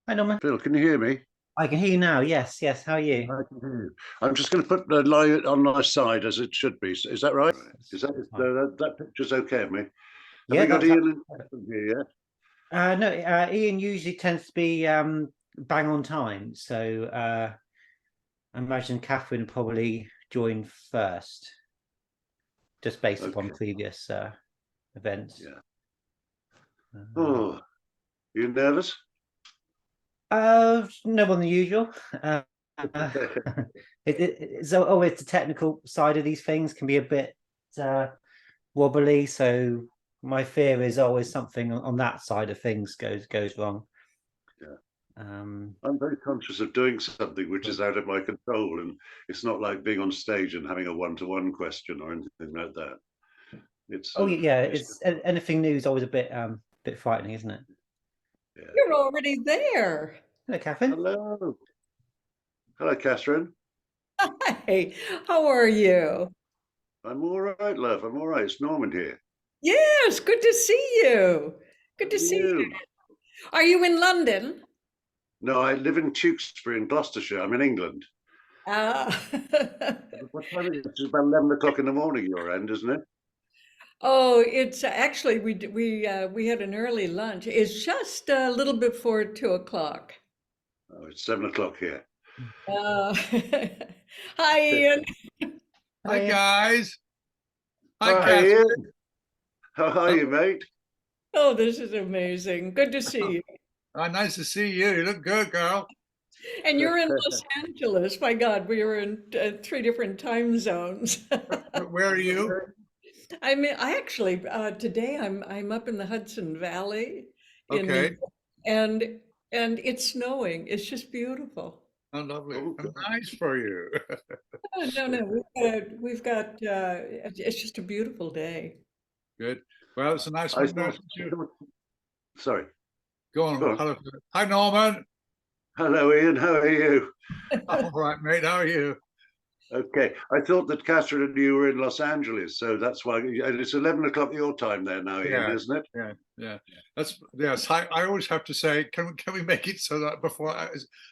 Hi, Norman. Phil, can you hear me? I can hear you now. Yes, yes. How are you? I can hear you. I'm just going to put the light on my side as it should be. Is that right? Is that That's fine. that picture's okay of me? Have Yeah, we got that's Ian and Kathryn here yet? no. Ian usually tends to be bang on time, so I imagine Kathryn probably joined first, just based upon Okay. previous events. Yeah. Uh, Oh, you nervous? no more than usual. Uh, it's always the technical side of these things can be a bit wobbly. So my fear is always something on that side of things goes wrong. Yeah. Um, I'm very conscious of doing something which is out of my control, and it's not like being on stage and having a one-to-one question or anything like that. It's oh yeah, it's it's anything new is always a bit frightening, isn't it? yeah. You're already there. Hello, Kathryn. Hello, hello, Kathryn. Hi, how are you? I'm all right, love. I'm all right. It's Norman here. Yes, good to see you. Good to see you. You? Are you in London? No, I live in Tewkesbury in Gloucestershire. I'm in England. Uh, What time is it? It's about 11 o'clock in the morning, your end, isn't it? oh, it's actually we had an early lunch. It's just a little before 2 o'clock. Oh, it's 7 o'clock here. Uh, hi, Ian. Hi, Hi, Ian. guys. Hi, Hi, Kathryn. Ian. How are you, mate? Oh, this is amazing. Good to see you. Nice to see you. You look good, girl. And you're in Los Angeles. My God, we were in three different time zones. Where are you? I actually today I'm up in the Hudson Valley in New Okay. York, and and it's snowing. It's just beautiful. Oh, lovely. Oh, Oh, nice for you. Oh, no, we've got it's just a beautiful day. Good. Well, it's a nice I one. thought, sorry, Go go on. on. Hello. Hi, Norman. Hello, Ian. How are you? All right, mate. How are you? Okay. I thought that Kathryn and you were in Los Angeles, so that's why. And it's 11 o'clock your time there now, Ian, Yeah. isn't it? Yeah. That's yes. I always have to say, can we make it so that before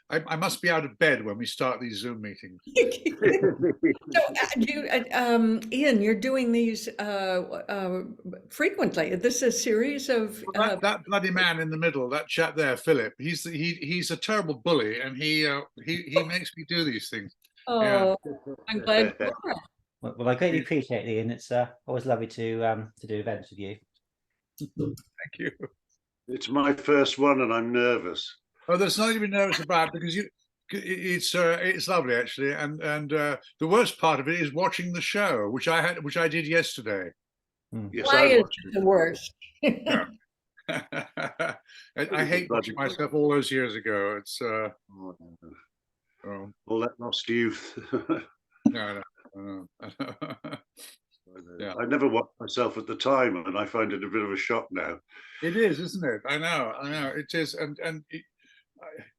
I must be out of bed when we start these Zoom meetings. So, Ian, you're doing these frequently. This is a series of Well, that bloody man in the middle, that chap there, Philip. He's a terrible bully, and he makes me do these things. Yeah. oh, I'm glad you are. Well, I greatly appreciate it, Ian. It's always lovely to do events with you. Thank you. It's my first one, and I'm nervous. Oh, there's nothing to be nervous about because it's lovely actually, and the worst part of it is watching the show, which I did yesterday. Yes, Why I is watched it it. the worst? Yeah. I hate watching myself all those years ago. It's All that lost youth. no. Yeah. I never watched myself at the time, and I find it a bit of a shock now. It is, isn't it? I know. It is,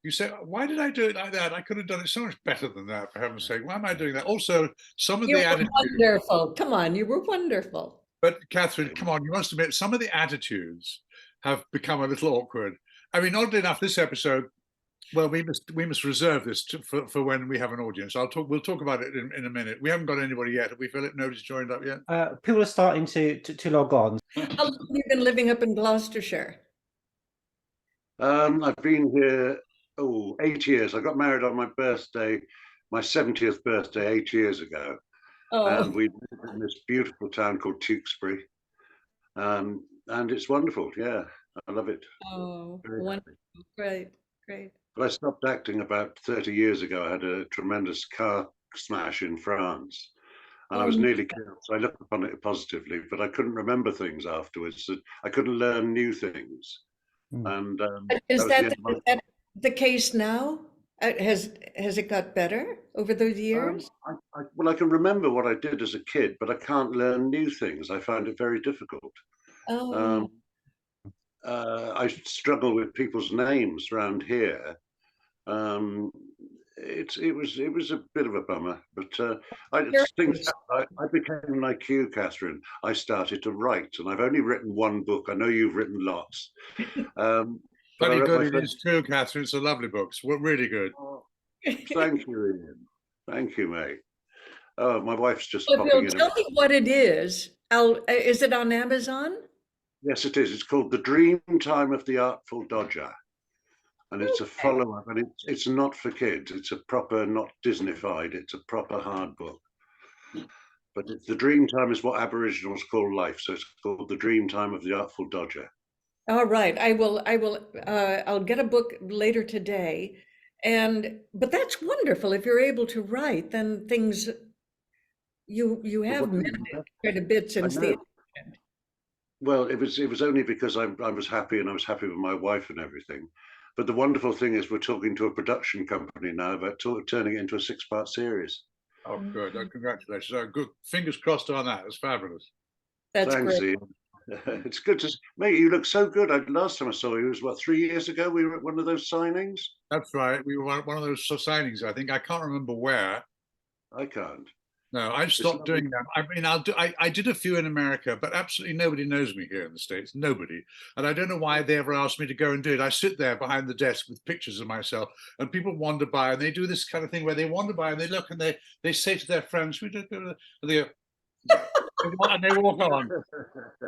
you say, why did I do it like that? I could have done it so much better than that, for heaven's sake. Why am I doing that? Also, some of You the were attitudes. wonderful. Come on, you were wonderful. But Kathryn, come on, you must admit some of the attitudes have become a little awkward. I mean, oddly enough, this episode, well, we must reserve this for when we have an audience. We'll talk about it in a minute. We haven't got anybody yet, have we, Philip? Nobody's joined up yet. People are starting to log on. How long have you been living up in Gloucestershire? I've been here 8 years. I got married on my birthday, my 70th birthday, 8 years ago, and Oh, we live in this beautiful town called Tewkesbury, and it's wonderful. Yeah, I love it. oh, Very wonderful. happy. Great, great. But I stopped acting about 30 years ago. I had a tremendous car smash in France, and I was Um, nearly killed. So I looked upon it positively, but I couldn't remember things afterwards. I couldn't learn new things, and that is was the end that of my. is that the case now? Has it got better over those Um, years? well, I can remember what I did as a kid, but I can't learn new things. I find it very difficult. Oh, Um, I struggle with people's names around here. Um, it was a bit of a bummer, but things. curious. I became like you, Kathryn. I started to write, and I've only written one book. I know you've written lots. Um, But I Bloody wrote good my it first. is too, Kathryn. It's a lovely book. It's really good. Oh, thank you, Ian. Thank you, mate. Oh, my wife's just If popping you'll in. tell me what it is, is it on Amazon? Yes, it is. It's called The Dream Time of the Artful Dodger. And it's a Okay. follow-up, and it's not for kids. It's a proper, not Disneyfied. It's a proper hard book. But the dream time is what Aboriginals call life. So it's called The Dream Time of the Artful Dodger. All right, I'll get a book later today. But that's wonderful. If you're able to write, then things, you have made quite a bit I since know. the, Well, it was only because I was happy, and I was happy with my wife and everything. But the wonderful thing is we're talking to a production company now about turning it into a 6-part series. Oh, good. Oh, congratulations. Oh, good. Fingers crossed on that. It's fabulous. that's Thanks, great. Ian. It's good to mate. You look so good. Last time I saw you was what, 3 years ago. We were at one of those signings. That's right. We were one of those signings, I think. I can't remember where. I can't. No, I've stopped doing them. I mean, I did a few in America, but absolutely nobody knows me here in the States. Nobody. And I don't know why they ever asked me to go and do it. I sit there behind the desk with pictures of myself, and people wander by, and they do this kind of thing where they wander by and they look and they say to their friends, "We don't go to," and they go, and they walk on.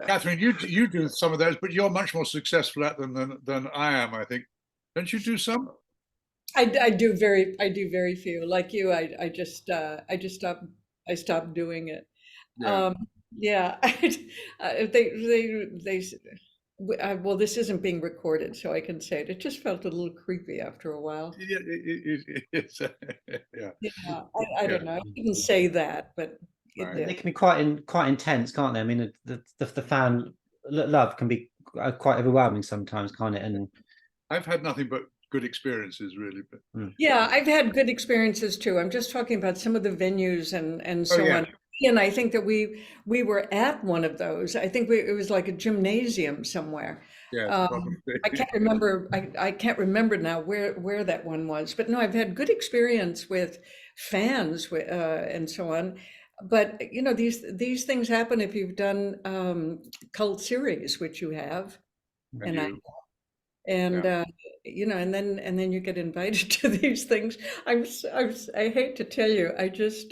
Kathryn, you do some of those, but you're much more successful at them than I am, I think. Don't you do some? I do very few. Like you, I just stopped doing it. Yeah. Yeah, they well, this isn't being recorded, so I can say it. It just felt a little creepy after a while. Yeah, it's, yeah. Yeah, I don't know. I didn't say that, but it Right. did. They can be quite intense, can't they? I mean, the fan love can be quite overwhelming sometimes, can't it? And Mm. I've had nothing but good experiences, really. But Yeah, I've had good experiences too. I'm just talking about some of the venues and so yeah. on. And I think that we were at one of those. I think it was like a gymnasium somewhere. Yeah, probably. I can't remember. I can't remember now where that one was. But no, I've had good experience with fans and so on. But you know, these things happen if you've done cult series, which you have, and I do. and Yeah. you know, and then you get invited to these things. I hate to tell you, I just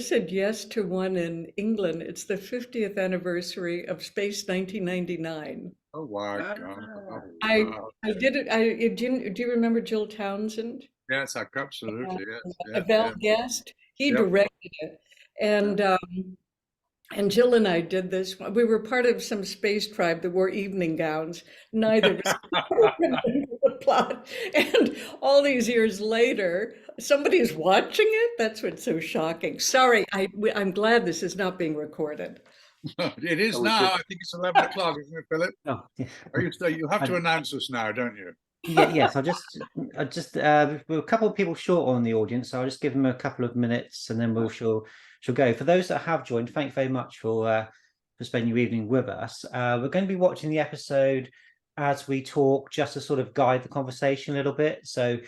said yes to one in England. It's the 50th anniversary of Space 1999. Oh my Ah, God. I Wow. I did it. Do you remember Jill Townsend? Yes, absolutely. Yes. Val Guest. He Yep. directed it, and Jill and I did this. We were part of some space tribe that wore evening gowns. Neither of us remember the plot. And all these years later, somebody is watching it. That's what's so shocking. Sorry, I'm glad this is not being recorded. It is Oh, now. I think it's 11 o'clock, isn't it, Philip? oh, You have to announce us now, don't you? yes, we're a couple of people short on the audience, so I'll just give them a couple of minutes, and then she'll go. For those that have joined, thank you very much for spending your evening with us. We're going to be watching the episode as we talk, just to sort of guide the conversation a little bit. So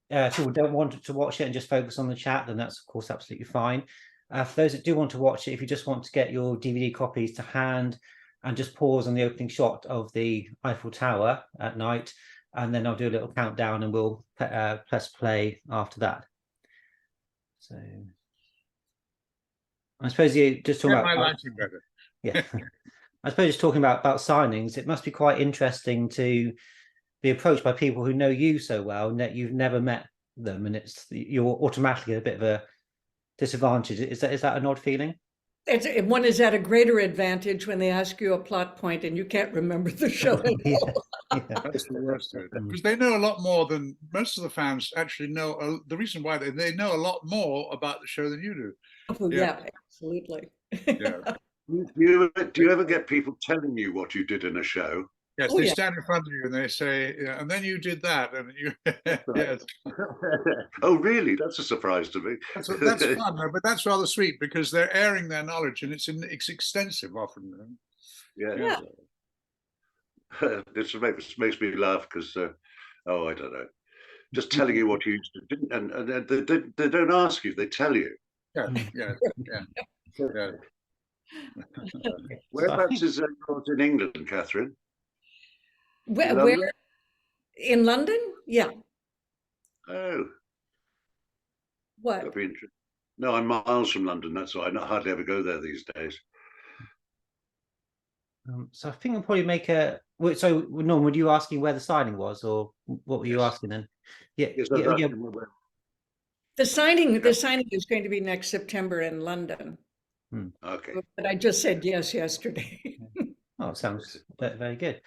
if people don't want to watch it and just focus on the chat, then that's of course absolutely fine. For those that do want to watch it, if you just want to get your DVD copies to hand and just pause on the opening shot of the Eiffel Tower at night, and then I'll do a little countdown and we'll press play after that. So I suppose you just talking about my lighting better. Yeah. I suppose just talking about signings, it must be quite interesting to be approached by people who know you so well and that you've never met them, and you're automatically a bit of a disadvantage. Is that an odd feeling? One is at a greater advantage when they ask you a plot point and you can't remember the show at all. That's the worst of it. Because they know a lot more than most of the fans actually know. The reason why they know a lot more about the show than you do. Oh, yeah, absolutely. Yeah. Do you ever get people telling you what you did in a show? Yes, Oh, they yeah. stand in front of you and they say, yeah, and then you did that, and you. Yes. Oh, really? That's a surprise to me. That's fun, though, but that's rather sweet because they're airing their knowledge, and it's extensive often. Yeah. This makes me laugh because, I don't know, just telling you what you used to do, and they don't ask you, they tell you. Yeah. Whereabouts is yours in England, Kathryn? Where In London? Yeah. Oh, What? that'd be interesting. No, I'm miles from London. That's why I hardly ever go there these days. So I think I'll probably make a. So Norm, were you asking where the signing was, or what were you Yes. asking then? Yeah, Yes, I was yeah, yeah. asking where- The signing is going to be next September in London. Okay. But I just said yes yesterday. Oh, it sounds very good.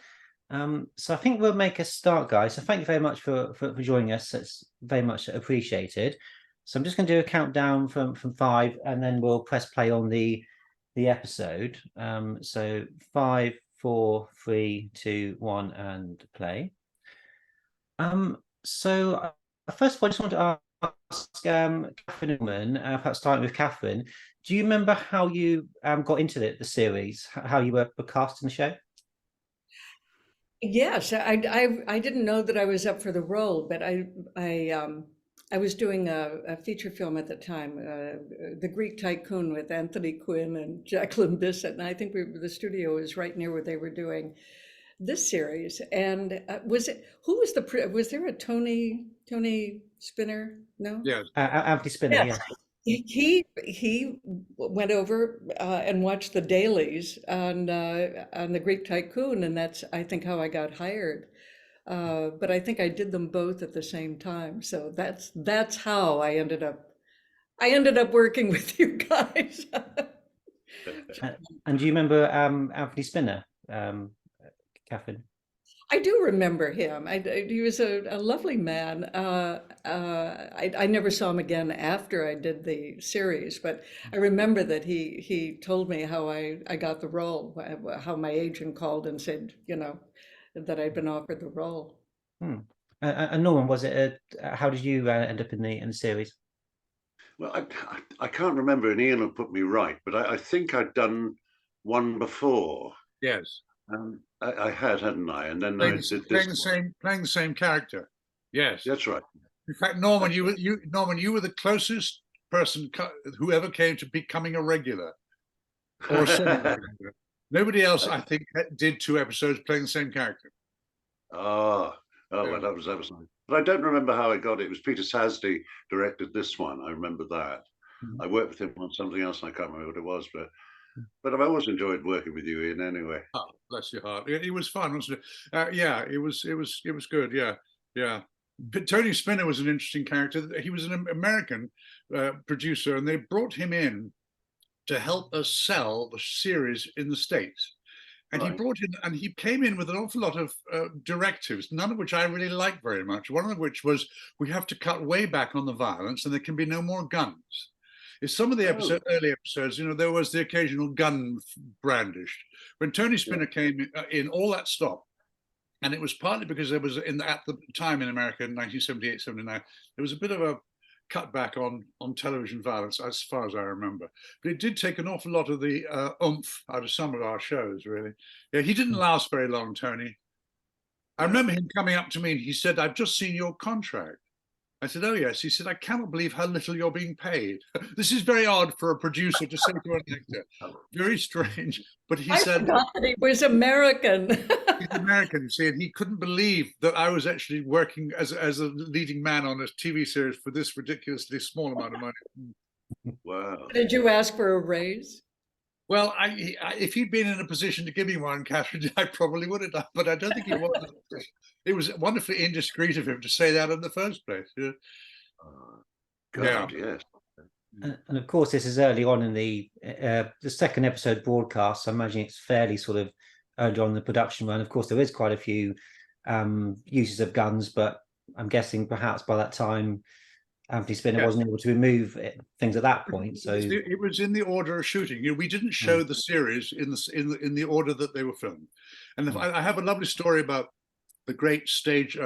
So I think we'll make a start, guys. So thank you very much for joining us. It's very much appreciated. So I'm just going to do a countdown from 5, and then we'll press play on the episode. So 5, 4, 3, 2, 1, and play. So first of all, I just want to ask Kathryn Newman, perhaps starting with Kathryn. Do you remember how you got into the series? How you were cast in the show? Yes, I didn't know that I was up for the role, but I was doing a feature film at the time, The Greek Tycoon with Anthony Quinn and Jacqueline Bisset, and I think the studio was right near where they were doing this series. And was there a Tony Spinner? No? Yes. Anthony Spinner, Yes. yeah. He went over and watched the dailies on the Greek Tycoon, and that's I think how I got hired. But I think I did them both at the same time, so that's how I ended up working with you guys. And do you remember Anthony Spinner, Kathryn? I do remember him. He was a lovely man. I never saw him again after I did the series, but I remember that he told me how I got the role, how my agent called and said, that I'd been offered the role. And Norman, was it? How did you end up in the series? Well, I can't remember, and Ian will put me right, but I think I'd done one before. Yes. I had, hadn't I? And then Playing, I did playing this the one. same playing the same character. Yes. That's right. In fact, Norman, you were the closest person who ever came to becoming a regular or a semi-regular. Nobody else, I think, did 2 episodes playing the same character. Oh, well, that was nice. But I don't remember how I got it. It was Peter Sasdy directed this one. I remember that. I worked with him on something else. And I can't remember what it was, but I've always enjoyed working with you, Ian. Anyway. Oh, bless your heart. It was fun, wasn't it? Yeah, it was good. Yeah, yeah. But Tony Spinner was an interesting character. He was an American producer, and they brought him in to help us sell the series in the States. And Right. he brought in, and he came in with an awful lot of directives, none of which I really liked very much. One of which was we have to cut way back on the violence, and there can be no more guns. In some of the early episodes, there was the occasional gun brandished. When Tony Spinner came in, all that stopped. And it was partly because there was at the time in America in 1978, 79, there was a bit of a cutback on television violence, as far as I remember. But it did take an awful lot of the oomph out of some of our shows, really. Yeah, he didn't last very long, Tony. I remember him coming up to me and he said, "I've just seen your contract." I said, "Oh, yes." He said, "I cannot believe how little you're being paid." This is very odd for a producer to say to an actor. Very strange. But he said, I forgot that he was American. He's American, you see, and he couldn't believe that I was actually working as a leading man on a TV series for this ridiculously small amount of money. Wow. Did you ask for a raise? Well, if he'd been in a position to give me one, Kathryn, I probably would have done, but I don't think he was. It was wonderfully indiscreet of him to say that in the first place. Yeah. God, yes. And of course, this is early on in the second episode broadcast. So I imagine it's fairly sort of early on in the production run. Of course, there is quite a few uses of guns, but I'm guessing perhaps by that time Anthony Spinner wasn't able to remove things at that point. So it was in the order of shooting. We didn't show the series in the order that they were filmed. And I have a lovely story about the great stage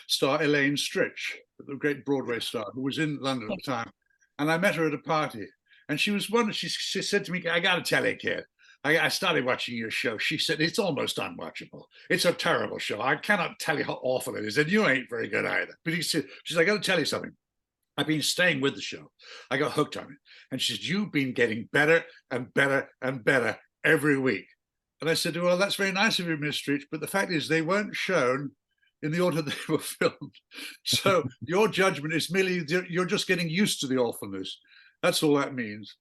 star Elaine Stritch, the great Broadway star who was in London at the time. And I met her at a party, and she was one. She said to me, "I got to tell you, kid, I started watching your show." She said, "It's almost unwatchable. It's a terrible show. I cannot tell you how awful it is, and you ain't very good either." But she's "I got to tell you something. I've been staying with the show. I got hooked on it." And she said, "You've been getting better and better and better every week." And I said, "Well, that's very nice of you, Miss Stritch, but the fact is they weren't shown in the order they were filmed. So your judgment is merely you're just getting used to the awfulness. That's all that means.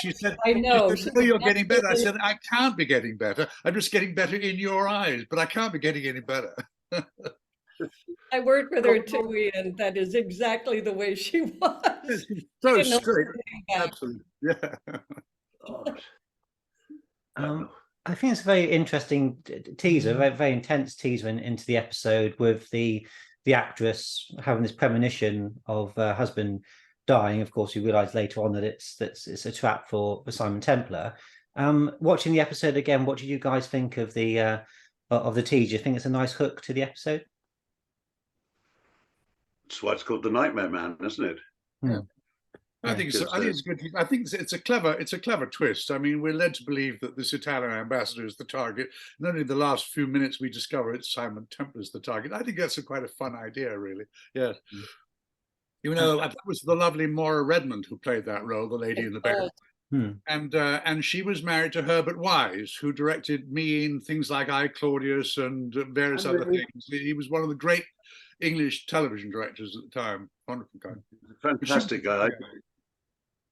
She said, I know. She said, "No, you're getting better." I said, "I can't be getting better. I'm just getting better in your eyes, but I can't be getting any better." I worked with her too, Ian. That is exactly the way she was. She's so You know, straight. Absolutely. Yeah. I think it's a very interesting teaser, very, very intense teaser into the episode, with the actress having this premonition of her husband dying. Of course, we realise later on that it's a trap for Simon Templar. Watching the episode again, what did you guys think of the teaser? Do you think it's a nice hook to the episode? That's why it's called The Nightmare Man, isn't it? Yeah. I think it's good. I think it's a clever twist. I mean, we're led to believe that this Italian ambassador is the target, and only the last few minutes we discover it's Simon Templar is the target. I think that's quite a fun idea, really. Yeah. You know, that was the lovely Maura Redmond who played that role, the lady in the bed. And she was married to Herbert Wise, who directed me in things like I, Claudius and various other things. He was one of the great English television directors at the time. Wonderful guy. Fantastic guy.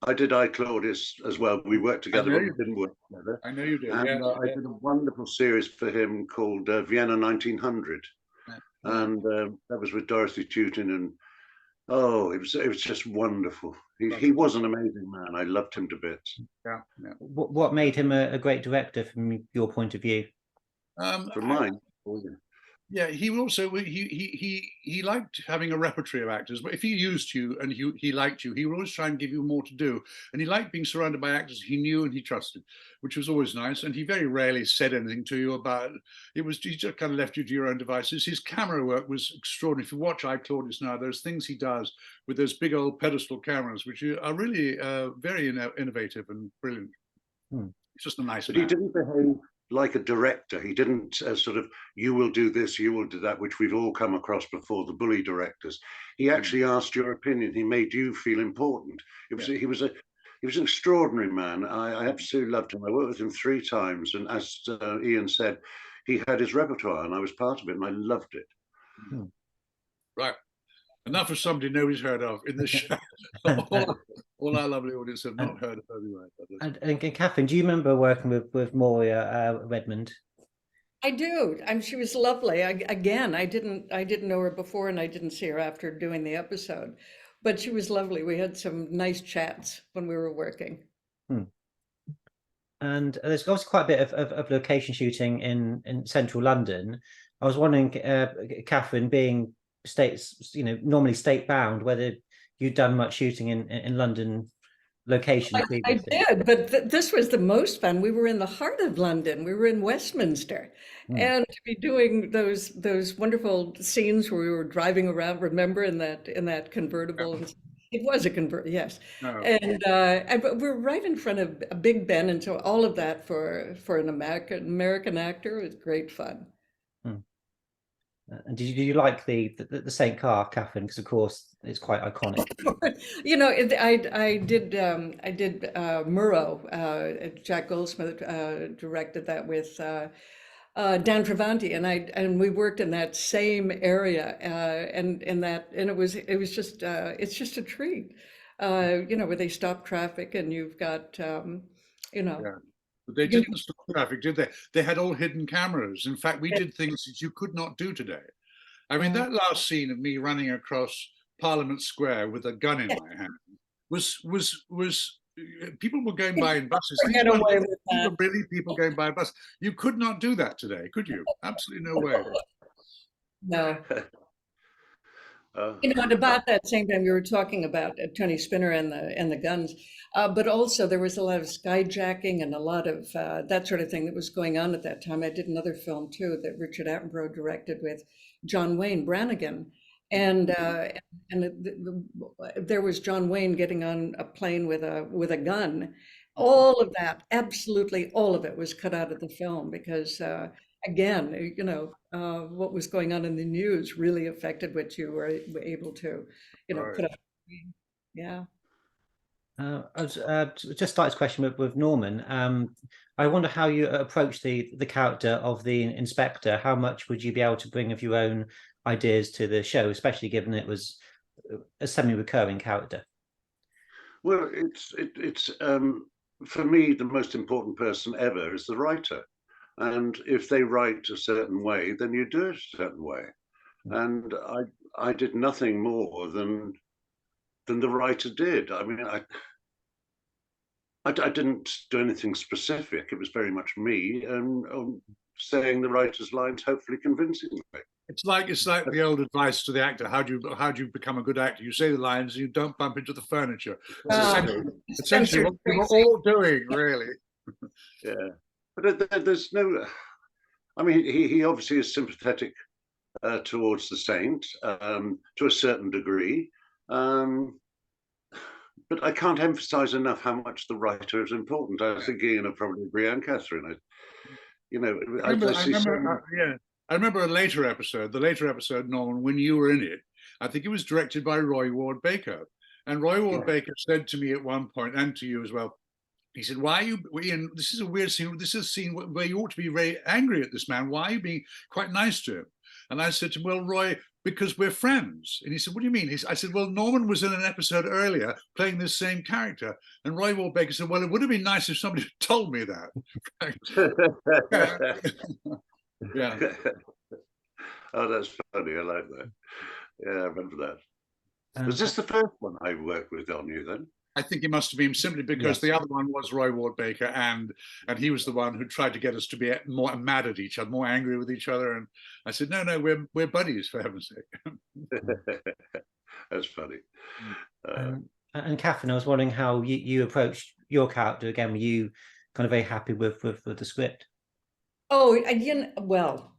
I did I, Claudius as well. We worked together, but we didn't work together. I know you did. And I did a wonderful series for him called Vienna 1900. And that was with Dorothy Tewton, and it was just wonderful. He was an amazing man. I loved him to bits. Yeah. What made him a great director from your point of view? From mine. Yeah, he also he liked having a repertory of actors. But if he used you and he liked you, he would always try and give you more to do. And he liked being surrounded by actors he knew and he trusted, which was always nice. And he very rarely said anything to you about it. He just kind of left you to your own devices. His camera work was extraordinary. If you watch I, Claudius now, there's things he does with those big old pedestal cameras, which are really very innovative and brilliant. It's just a nice man. He didn't behave like a director. He didn't sort of, you will do this, you will do that, which we've all come across before, the bully directors. He actually asked your opinion. He made you feel important. He was an extraordinary man. I absolutely loved him. I worked with him 3 times, and as Ian said, he had his repertoire, and I was part of it, and I loved it. Right. Enough of somebody nobody's heard of in this show. all our lovely audience have not heard of her anyway. And Kathryn, do you remember working with Maura Redmond? I do. She was lovely. I didn't know her before, and I didn't see her after doing the episode, but she was lovely. We had some nice chats when we were working. And there's also quite a bit of location shooting in central London. I was wondering, Kathryn, being normally state bound, whether you'd done much shooting in London location previously. I did, but this was the most fun. We were in the heart of London. We were in Westminster, and to be doing those wonderful scenes where we were driving around. Remember in that convertible? It was a convertible, yes. And we're right in front of a Big Ben, and so all of that for an American actor was great fun. And did you like the Saint car, Kathryn? Because of course it's quite iconic. You know, I did Murrow. Jack Goldsmith directed that with Dan Travanti, and we worked in that same area, and it was just it's just a treat. Where they stop traffic and you've got But they didn't stop traffic, did they? They had all hidden cameras. In fact, we did things that you could not do today. I mean, that last scene of me running across Parliament Square with a gun in my hand was people were going by in buses. People going by bus. You could not do that today, could you? Absolutely no way. No. And about that same time, you were talking about Tony Spinner and the guns, but also there was a lot of skyjacking and a lot of that sort of thing that was going on at that time. I did another film too that Richard Attenborough directed with John Wayne Brannigan, and there was John Wayne getting on a plane with a gun. All of that, absolutely all of it, was cut out of the film because. Again, what was going on in the news really affected what you were able to, put up. Yeah. I was, just started this question with Norman. I wonder how you approach the character of the inspector. How much would you be able to bring of your own ideas to the show, especially given it was a semi-recurring character? Well, it's for me, the most important person ever is the writer. And if they write a certain way, then you do it a certain way. And I did nothing more than the writer did. I mean, I didn't do anything specific. It was very much me saying the writer's lines, hopefully convincingly. It's like the old advice to the actor: how do you become a good actor? You say the lines, you don't bump into the furniture. It's essentially what we were all doing, really. Yeah, but there's no. I mean, he obviously is sympathetic towards the saint to a certain degree, but I can't emphasize enough how much the writer is important. I think Ian will probably agree, and Kathryn. I remember a later episode, Norman, when you were in it. I think it was directed by Roy Ward Baker. And Roy Ward Baker said to me at one point, and to you as well, he said, "Why are you, Ian, this is a weird scene. This is a scene where you ought to be very angry at this man. Why are you being quite nice to him?" And I said to him, "Well, Roy, because we're friends." And he said, "What do you mean?" I said, "Well, Norman was in an episode earlier playing this same character." And Roy Ward Baker said, "Well, it would have been nice if somebody had told me that." Yeah. Oh, that's funny. I like that. Yeah, I remember that. Was this the first one I worked with on you then? I think it must have been simply because the other one was Roy Ward Baker, and he was the one who tried to get us to be more mad at each other, more angry with each other. And I said, no, we're buddies, for heaven's sake. That's funny. And Kathryn, I was wondering how you approached your character. Again, were you kind of very happy with the script? Oh, well,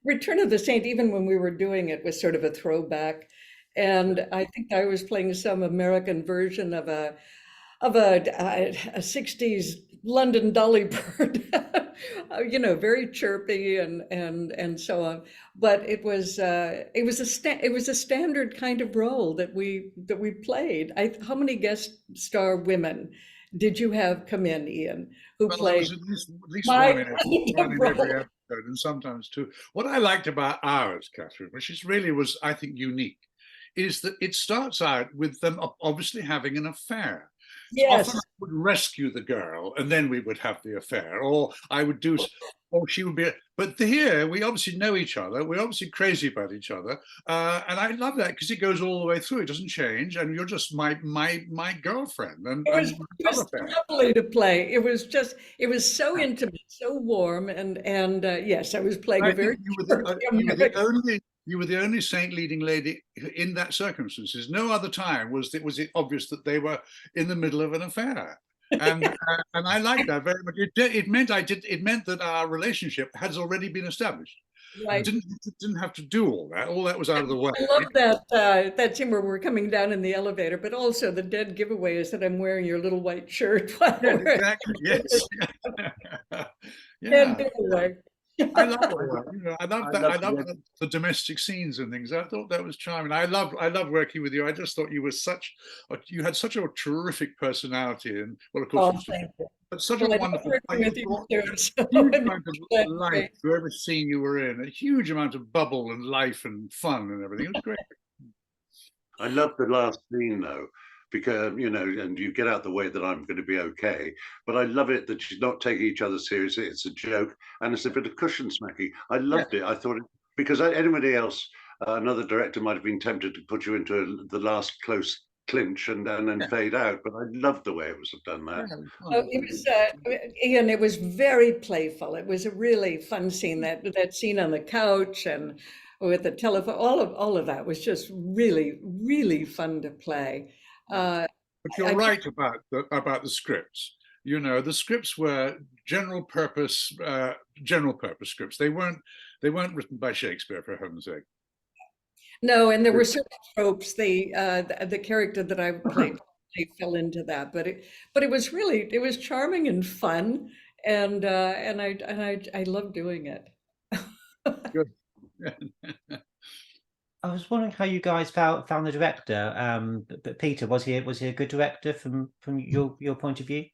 Return of the Saint, even when we were doing it, was sort of a throwback. And I think I was playing some American version of a 60s London Dolly Bird, very chirpy and so on. But it was a standard kind of role that we played. How many guest star women did you have come in, Ian, who played? There was at least one in every episode, and sometimes two. What I liked about ours, Kathryn, which was, I think, unique, is that it starts out with them obviously having an affair. Yes. Often I would rescue the girl, and then we would have the affair, or she would be. But here we obviously know each other. We're obviously crazy about each other, and I love that because it goes all the way through. It doesn't change, and you're just my girlfriend. And it was lovely to play. It was so intimate, so warm, and yes, I was playing a very. You were the only saint leading lady in that circumstances. No other time was it obvious that they were in the middle of an affair, and and I liked that very much. It meant that our relationship has already been established. Right. Didn't have to do all that. All that was out of the way. I love that scene where we're coming down in the elevator, but also the dead giveaway is that I'm wearing your little white shirt. Exactly. Yes. Dead giveaway. I love the domestic scenes and things. I thought that was charming. I love working with you. I just thought you had such a terrific personality, and well, of course, but such a wonderful huge amount of life to every scene you were in. A huge amount of bubble and life and fun and everything. It was great. I love the last scene though, because and you get out the way that I'm going to be okay. But I love it that she's not taking each other seriously. It's a joke, and it's a bit of cushion smacking. I loved it. I thought because anybody else, another director might have been tempted to put you into the last close clinch and then fade out. But I loved the way it was done. That. It was Ian. It was very playful. It was a really fun scene. That scene on the couch and with the telephone. All of that was just really, really fun to play. But you're right about the scripts. The scripts were general purpose scripts. They weren't written by Shakespeare, for heaven's sake. No, and there were certain tropes. The character that I played fell into that, but it was charming and fun, and I love doing it. Good. I was wondering how you guys found the director. But Peter, was he a good director from your point of view?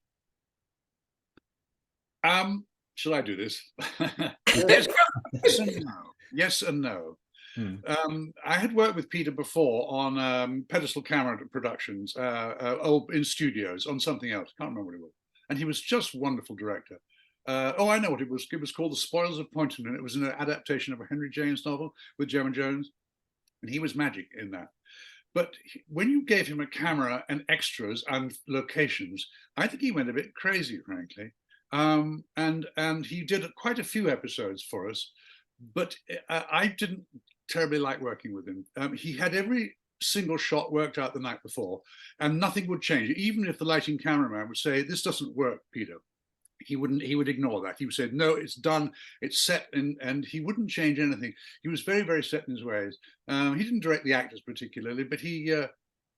Shall I do this? Yes, yes and no. Yes and no. I had worked with Peter before on pedestal camera productions, in studios on something else. Can't remember what it was. And he was just a wonderful director. Oh, I know what it was. It was called The Spoils of Poynton, and it was an adaptation of a Henry James novel with Gemma Jones, and he was magic in that. But when you gave him a camera and extras and locations, I think he went a bit crazy, frankly. And he did quite a few episodes for us, but I didn't terribly like working with him. He had every single shot worked out the night before, and nothing would change. Even if the lighting cameraman would say, "This doesn't work, Peter," he would ignore that. He would say, "No, it's done, it's set," and he wouldn't change anything. He was very, very set in his ways. He didn't direct the actors particularly, but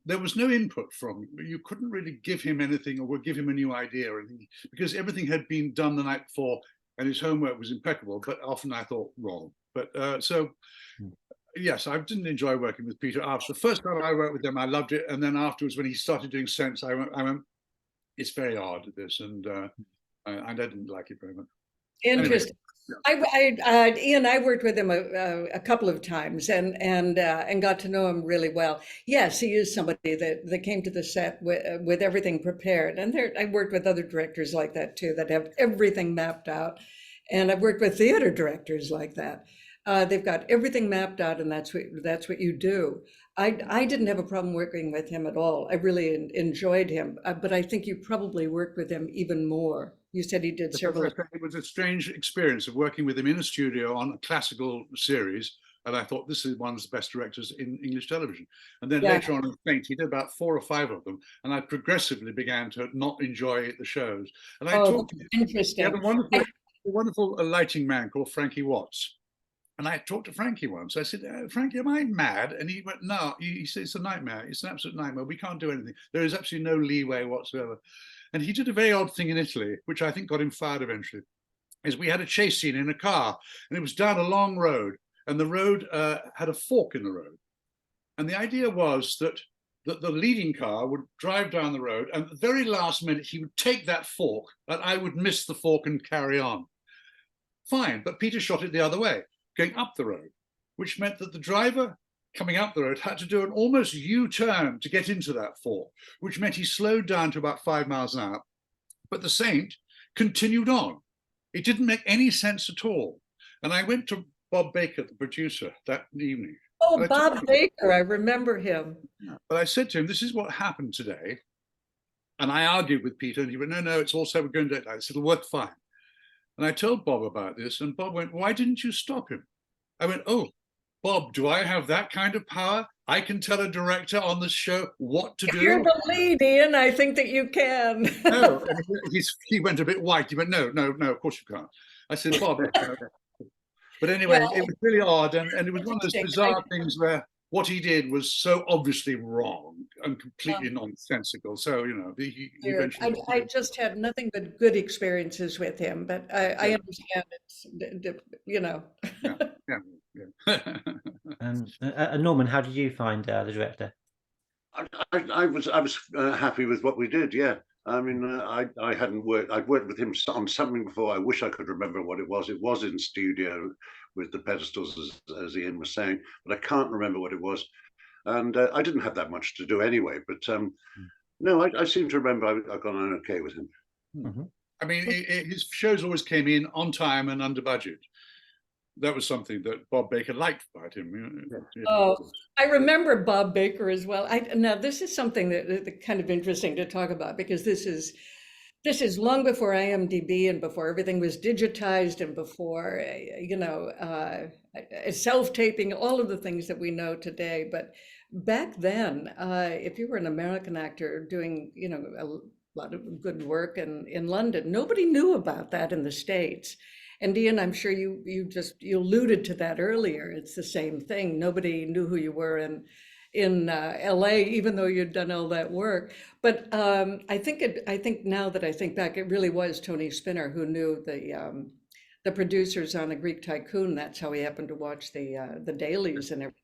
there was no input from him. You couldn't really give him anything or give him a new idea or anything, because everything had been done the night before, and his homework was impeccable, but often I thought wrong. But yes, I didn't enjoy working with Peter. After the first time I worked with him, I loved it, and then afterwards, when he started doing Sense, I went, it's very hard at this, and I didn't like it very much. Interesting. Anyway. Ian, I worked with him a couple of times and got to know him really well. Yes, he is somebody that came to the set with everything prepared. And I worked with other directors like that too, that have everything mapped out. And I've worked with theater directors like that. They've got everything mapped out, and that's what you do. I didn't have a problem working with him at all. I really enjoyed him, but I think you probably worked with him even more. You said he did several. It was a strange experience of working with him in a studio on a classical series, and I thought, this is one of the best directors in English television. And then later on in Faint, he did about 4 or 5 of them, and I progressively began to not enjoy the shows. And I talked to him. Interesting. He had a wonderful lighting man called Frankie Watts. And I talked to Frankie once. I said, "Frankie, am I mad?" And he went, "No." He said, "It's a nightmare. It's an absolute nightmare. We can't do anything. There is absolutely no leeway whatsoever." And he did a very odd thing in Italy, which I think got him fired eventually, is we had a chase scene in a car, and it was down a long road, and the road had a fork in the road. And the idea was that the leading car would drive down the road, and at the very last minute, he would take that fork, and I would miss the fork and carry on. Fine, but Peter shot it the other way, going up the road, which meant that the driver coming up the road had to do an almost U-turn to get into that fork, which meant he slowed down to about 5 miles an hour. But the Saint continued on. It didn't make any sense at all. And I went to Bob Baker, the producer, that evening. Oh, Bob Baker, I remember him. But I said to him, "This is what happened today." And I argued with Peter, and he went, "No, it's all said, we're going to do it like this. It'll work fine." And I told Bob about this, and Bob went, "Why didn't you stop him?" I went, "Oh, Bob, do I have that kind of power? I can tell a director on this show what to do." You're the lead, Ian. I think that you can. No, he went a bit white. He went, no, of course you can't. I said, "Bob." But anyway, it was really odd, and it was one of those bizarre things where what he did was so obviously wrong and completely nonsensical. So, he eventually... I just had nothing but good experiences with him, but I understand it's, And Norman, how did you find the director? I was happy with what we did. Yeah, I mean, I hadn't worked. I'd worked with him on something before. I wish I could remember what it was. It was in studio with the pedestals, as Ian was saying, but I can't remember what it was. And I didn't have that much to do anyway. But no, I seem to remember I got on okay with him. Mm-hmm. I mean, his shows always came in on time and under budget. That was something that Bob Baker liked about him. Oh, I remember Bob Baker as well. Now, this is something that kind of interesting to talk about, because this is long before IMDb and before everything was digitized and before, self-taping, all of the things that we know today. But back then, if you were an American actor doing, a lot of good work in London, nobody knew about that in the States. And Ian, I'm sure you alluded to that earlier. It's the same thing. Nobody knew who you were in LA, even though you'd done all that work. But I think now that I think back, it really was Tony Spinner who knew the producers on A Greek Tycoon. That's how he happened to watch the dailies and everything.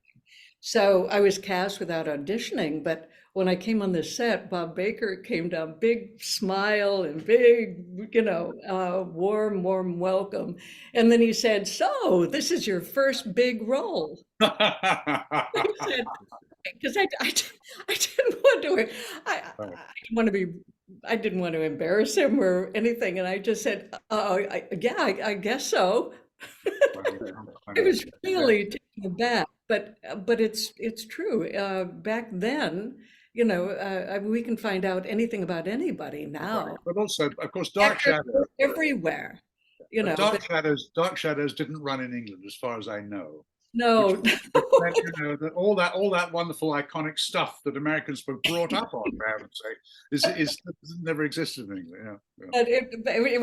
So I was cast without auditioning, but when I came on the set, Bob Baker came down, big smile and big, warm welcome. And then he said, "So this is your first big role." I said, because I didn't want to, didn't want to be, I didn't want to embarrass him or anything. And I just said, yeah, I guess so. I was really taken aback, but it's true. Back then, we can find out anything about anybody now. But also, of course, Dark Shadows everywhere. Dark Shadows didn't run in England, as far as I know. No. That all that wonderful iconic stuff that Americans were brought up on, I would say, is never existed in England. Yeah. But it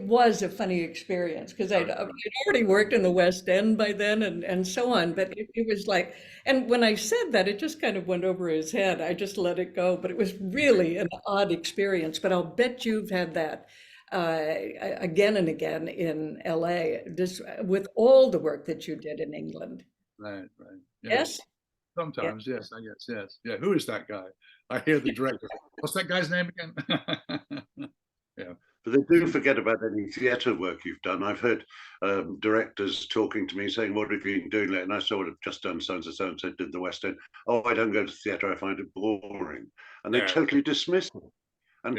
was a funny experience because I'd already worked in the West End by then and so on. But it was like, and when I said that, it just kind of went over his head. I just let it go. But it was really an odd experience. But I'll bet you've had that again and again in LA, just with all the work that you did in England. Right. Yes. Sometimes, yes, I guess, yes. Yeah, who is that guy? I hear the director. What's that guy's name again? Yeah. But they do forget about any theatre work you've done. I've heard directors talking to me saying, "What have you been doing lately?" And I sort of just done so and so, did the West End. "Oh, I don't go to theatre, I find it boring." And they totally dismiss it. And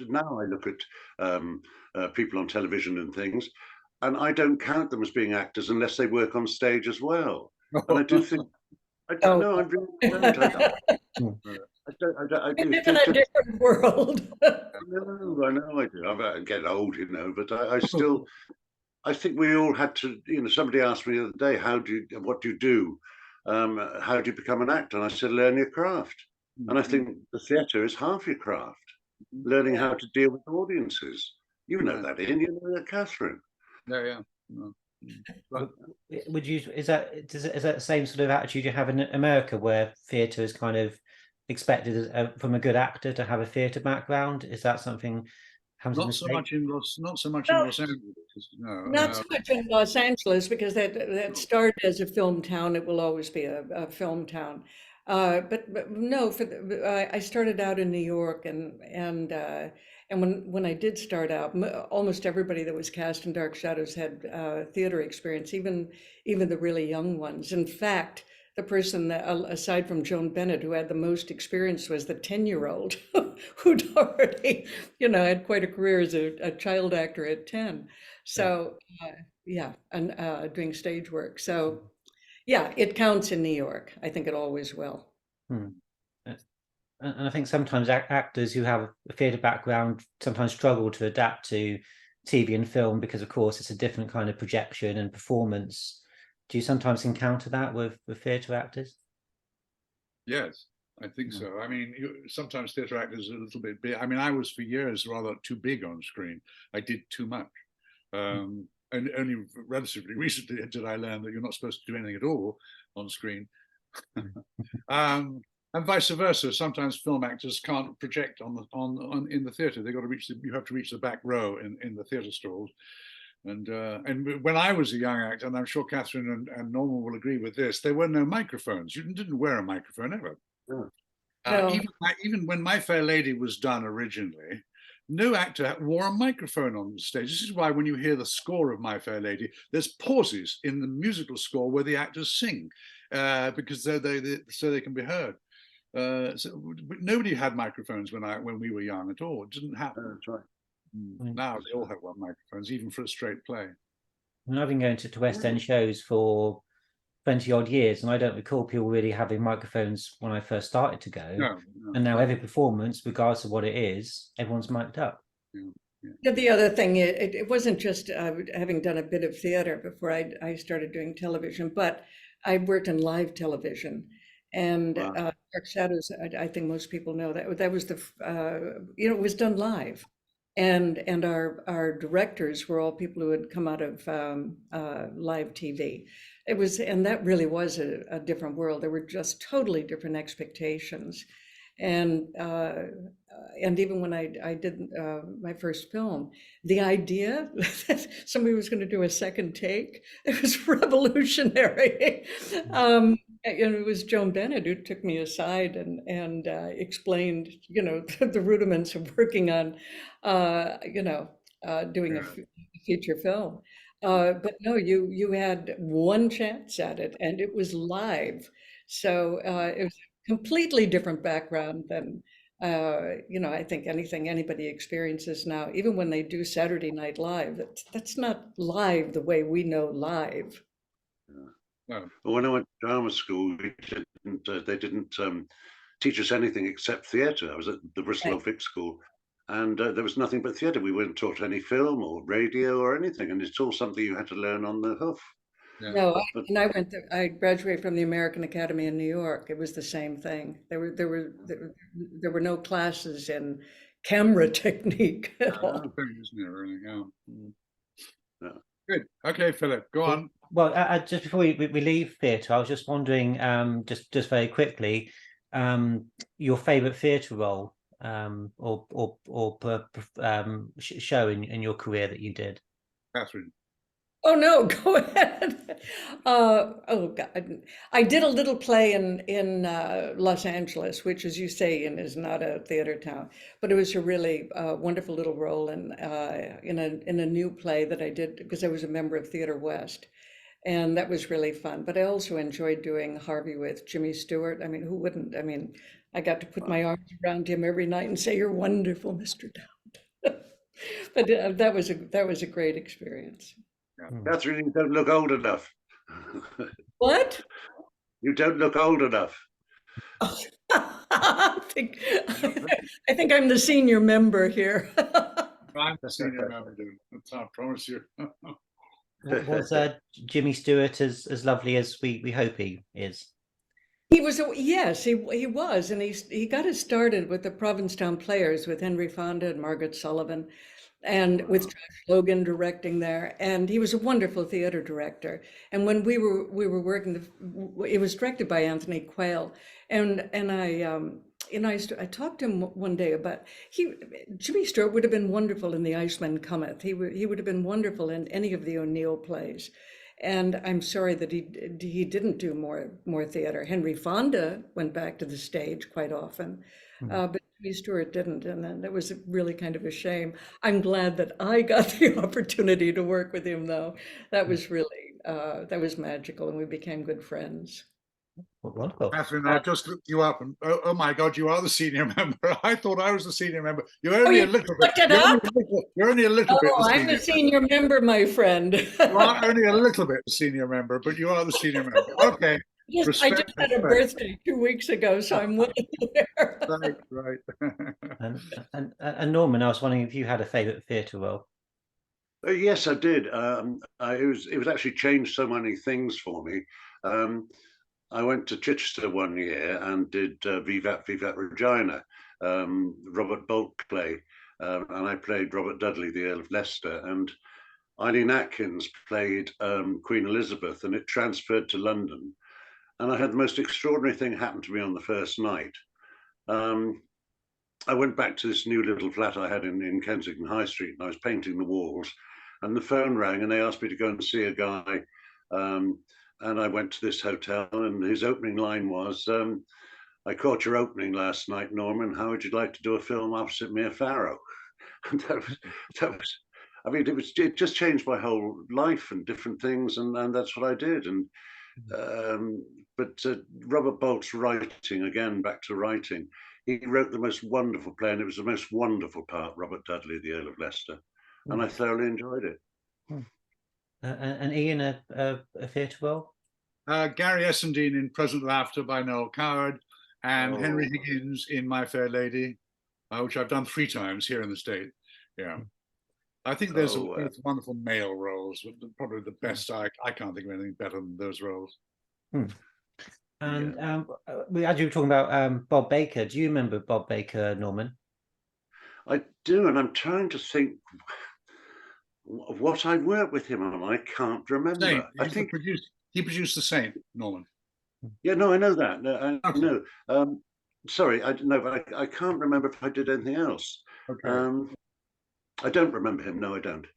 now I look at people on television and things, and I don't count them as being actors unless they work on stage as well. And I do think, I don't know, I really don't. I live in a different world. I know I do. I'm getting old, but I think we all had to, somebody asked me the other day, what do you do? How do you become an actor? And I said, learn your craft. And I think the theatre is half your craft. Learning how to deal with audiences. You know that, Ian. You know that, Kathryn. Yeah. Is that the same sort of attitude you have in America, where theatre is kind of expected from a good actor to have a theatre background? Is that something? Not so much in Los Angeles. No, not so much in Los Angeles, because that started as a film town. It will always be a film town. But no, I started out in New York, and when I did start out, almost everybody that was cast in Dark Shadows had theater experience, even the really young ones. In fact, the person aside from Joan Bennett who had the most experience was the 10-year-old who'd already, had quite a career as a child actor at 10. So and doing stage work. So. Yeah, it counts in New York. I think it always will. And I think sometimes actors who have a theatre background sometimes struggle to adapt to TV and film because, of course, it's a different kind of projection and performance. Do you sometimes encounter that with theatre actors? Yes, I think so. I mean, sometimes theatre actors are a little bit big. I mean, I was for years rather too big on screen. I did too much. And only relatively recently did I learn that you're not supposed to do anything at all on screen. And vice versa. Sometimes film actors can't project in the theatre. They got to you have to reach the back row in the theatre stalls. And when I was a young actor, and I'm sure Kathryn and Norman will agree with this, there were no microphones. You didn't wear a microphone ever. No. Even when My Fair Lady was done originally, no actor wore a microphone on the stage. This is why when you hear the score of My Fair Lady, there's pauses in the musical score where the actors sing, because so they can be heard. So nobody had microphones when we were young at all. It didn't happen. That's right. Now they all have microphones, even for a straight play. And I've been going to West End shows for 20 odd years, and I don't recall people really having microphones when I first started to go. No. And now every performance, regardless of what it is, everyone's mic'd up. Yeah. The other thing, it wasn't just having done a bit of theater before I started doing television, but I worked in live television. And Dark Shadows, I think most people know that was it was done live. And our directors were all people who had come out of live TV. And that really was a different world. There were just totally different expectations. And even when I did my first film, the idea that somebody was going to do a second take, it was revolutionary. it was Joan Bennett who took me aside and explained, the rudiments of working on, doing a feature film. But no, you had one chance at it, and it was live. So it was a completely different background than, I think anything anybody experiences now. Even when they do Saturday Night Live, that's not live the way we know live. No. When I went to drama school, they didn't teach us anything except theatre. I was at the Bristol Old Vic School, and there was nothing but theatre. We weren't taught any film or radio or anything, and it's all something you had to learn on the hoof. Yeah. No, I graduated from the American Academy in New York. It was the same thing. There were no classes in camera technique at all. Isn't it, really? Yeah. Good. Okay, Philip, go on. Well, just before we leave theatre, I was just wondering, just very quickly, your favourite theatre role or show in your career that you did. Kathryn. Oh no, go ahead. Oh God, I did a little play in Los Angeles, which, as you say, is not a theater town, but it was a really wonderful little role in a new play that I did because I was a member of Theatre West, and that was really fun. But I also enjoyed doing Harvey with Jimmy Stewart. I mean, who wouldn't? I mean, I got to put my arms around him every night and say, "You're wonderful, Mr. Dowd." But that was a great experience. Kathryn, you don't look old enough. What? You don't look old enough. I think I'm the senior member here. I'm the senior member, dude. I promise you. Was Jimmy Stewart as lovely as we hope he is? He was, yes, he was, and he got us started with the Provincetown Players with Henry Fonda and Margaret Sullivan, and with Josh Logan directing there, and he was a wonderful theater director. And when we were working, it was directed by Anthony Quayle, and I talked to him one day about Jimmy Stewart would have been wonderful in The Iceman Cometh. He would have been wonderful in any of the O'Neill plays. And I'm sorry that he didn't do more theater. Henry Fonda went back to the stage quite often, but Jimmy Stewart didn't, and that was really kind of a shame. I'm glad that I got the opportunity to work with him, though. That was really that was magical, and we became good friends. Wonderful. Kathryn, I just looked you up, and oh my God, you are the senior member. I thought I was the senior member. You're only a little bit. You're only a little bit. Oh, I'm the senior member, my friend. You are only a little bit the senior member, but you are the senior member. Okay. Yes, I just had a birthday 2 weeks ago, so I'm well aware. Right. And Norman, I was wondering if you had a favourite theatre role. Yes, I did. It was actually changed so many things for me. I went to Chichester one year and did Vivat Regina, Robert Bolt play, and I played Robert Dudley, the Earl of Leicester, and Eileen Atkins played Queen Elizabeth, and it transferred to London. And I had the most extraordinary thing happen to me on the first night. I went back to this new little flat I had in Kensington High Street, and I was painting the walls, and the phone rang, and they asked me to go and see a guy. And I went to this hotel, and his opening line was, "I caught your opening last night, Norman. How would you like to do a film opposite Mia Farrow?" And that was. I mean, it just changed my whole life and different things, and that's what I did. And but Robert Bolt's writing, again, back to writing, he wrote the most wonderful play, and it was the most wonderful part, Robert Dudley, the Earl of Leicester, and I thoroughly enjoyed it. And Ian, a theatre role? Gary Essendine in Present Laughter by Noel Coward, and Henry Higgins in My Fair Lady, which I've done 3 times here in the State. Yeah. I think there's wonderful male roles, but probably the best. I can't think of anything better than those roles. And as you were talking about Bob Baker, do you remember Bob Baker, Norman? I do, and I'm trying to think what I worked with him on. I can't remember. Saint. I think he produced The Saint, Norman. Yeah, no, I know that. No, I know. Sorry, but I can't remember if I did anything else. Okay. I don't remember him. No, I don't.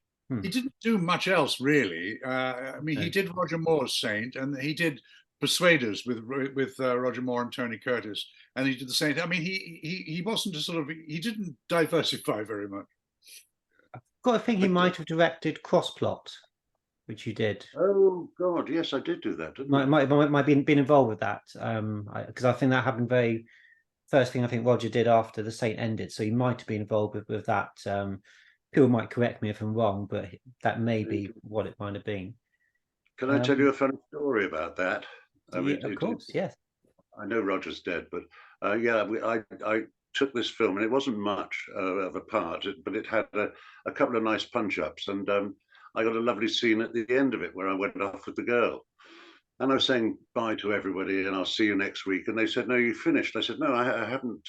He didn't do much else, really. I mean, he did Roger Moore's Saint, and he did Persuaders with Roger Moore and Tony Curtis, and he did the same thing. I mean, he wasn't he didn't diversify very much. Got to think he might have directed Crossplot, which you did. Oh God, yes, I did do that, didn't I? Might been involved with that, because I think that happened very first thing I think Roger did after The Saint ended, so he might have been involved with that. People might correct me if I'm wrong, but that may be what it might have been. Can I tell you a funny story about that? Yeah, of course, yes. I know Roger's dead, but yeah, I took this film, and it wasn't much of a part, but it had a couple of nice punch-ups, and I got a lovely scene at the end of it where I went off with the girl. And I was saying bye to everybody, and I'll see you next week. And they said, "No, you finished." I said, "No, I haven't.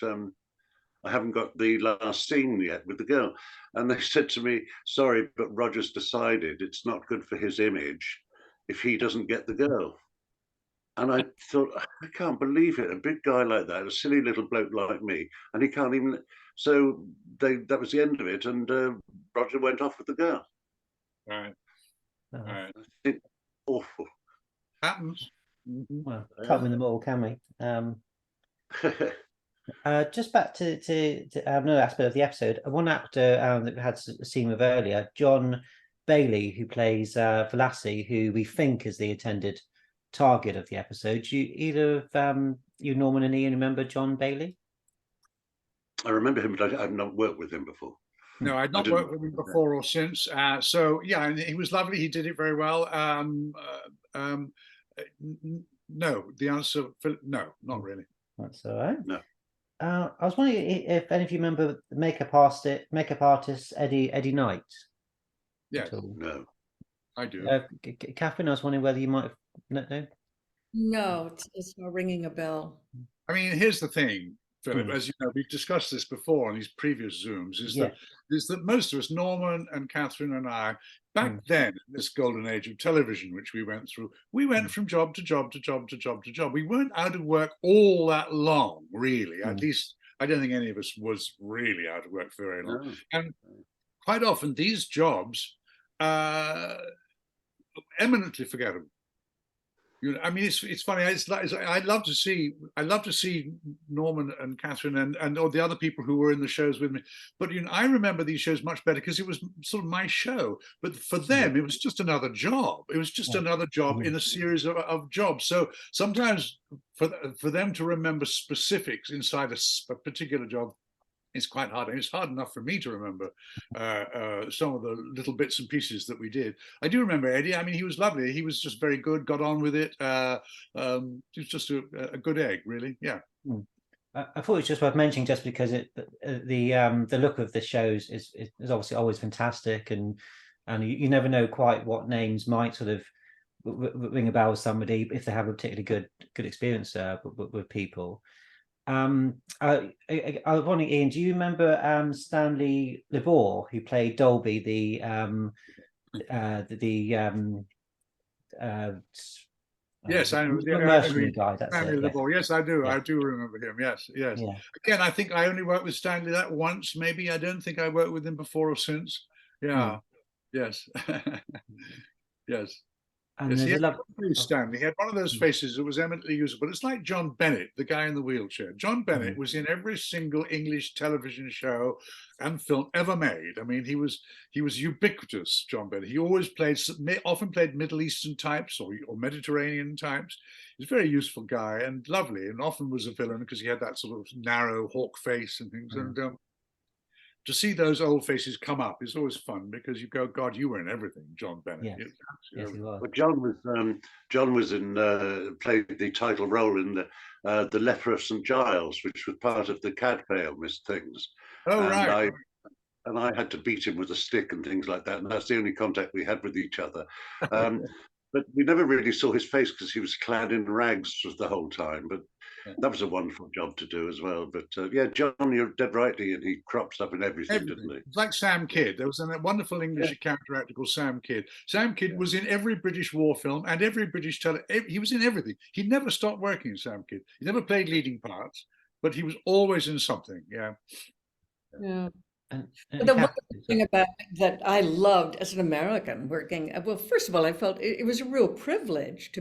I haven't got the last scene yet with the girl." And they said to me, "Sorry, but Roger's decided it's not good for his image if he doesn't get the girl." And I thought, I can't believe it. A big guy like that, a silly little bloke like me, and he can't even. So that was the end of it, and Roger went off with the girl. Right. Right. It's awful. Happens. Well, can't win them all, can we? Just back to another aspect of the episode. One actor that we had a scene with earlier, John Bailey, who plays Velassi, who we think is the intended target of the episode. Do you either of you, Norman and Ian, remember John Bailey? I remember him, but I've not worked with him before. No, I'd not worked with him before or since. So yeah, and he was lovely. He did it very well. No, the answer, no, not really. That's all right. No. I was wondering if any of you remember the makeup artist Eddie Knight. Yes. No. I do. Kathryn, I was wondering whether you might have. No. No, it's not ringing a bell. I mean, here's the thing, Philip. As you know, we've discussed this before on these previous Zooms. Is that most of us, Norman and Kathryn and I, back then, in this golden age of television, which we went through, we went from job to job to job to job to job. We weren't out of work all that long, really. At least I don't think any of us was really out of work for very long. No. And quite often, these jobs eminently forgettable. I mean, it's funny. I love to see Norman and Kathryn and all the other people who were in the shows with me. But I remember these shows much better because it was sort of my show. But for them, it was just another job. It was just another job in a series of jobs. So sometimes for them to remember specifics inside a particular job, it's quite hard. And it's hard enough for me to remember some of the little bits and pieces that we did. I do remember Eddie. I mean, he was lovely. He was just very good, got on with it. He was just a good egg, really. Yeah. I thought it was just worth mentioning just because the look of the shows is obviously always fantastic, and you never know quite what names might sort of ring a bell with somebody if they have a particularly good experience with people. I was wondering, Ian, do you remember Stanley Lebore, who played Dolby, the yes, I know. Mercenary guy. That's Stanley Lebore. Yes, I do. Yeah. I do remember him. Yes. Yeah. Again, I think I only worked with Stanley that once. Maybe I don't think I worked with him before or since. Yeah. Yes. Yes. And yes, he had one of those faces that was eminently usable. It's like John Bennett, the guy in the wheelchair. John Bennett was in every single English television show and film ever made. I mean, he was ubiquitous, John Bennett. He always often played Middle Eastern types or Mediterranean types. He's a very useful guy and lovely, and often was a villain because he had that sort of narrow hawk face and things. And to see those old faces come up is always fun because you go, God, you were in everything, John Bennett. Yes, he was. Well, John was in played the title role in the Leper of St. Giles, which was part of the Cadfael things. Oh, right. And I had to beat him with a stick and things like that, and that's the only contact we had with each other. But we never really saw his face because he was clad in rags the whole time. But that was a wonderful job to do as well. But yeah, John, you're dead right, Ian. He crops up in everything, doesn't he? It's like Sam Kidd. There was a wonderful English character actor called Sam Kidd. Sam Kidd was in every British war film and every British he was in everything. He never stopped working, Sam Kidd. He never played leading parts, but he was always in something. Yeah. Yeah. But the Kathryn, wonderful thing about that I loved as an American working, well, first of all, I felt it was a real privilege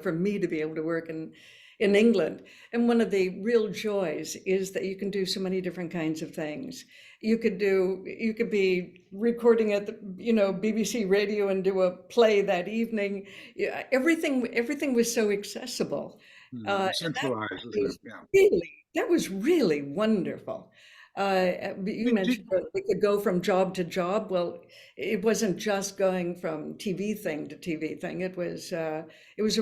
for me to be able to work in England. And one of the real joys is that you can do so many different kinds of things. You could be recording at the, BBC Radio and do a play that evening. Yeah, everything was so accessible. And Centralized, isn't it? Yeah. that was really wonderful. You mentioned that we could go from job to job. Well, it wasn't just going from TV thing to TV thing. It was a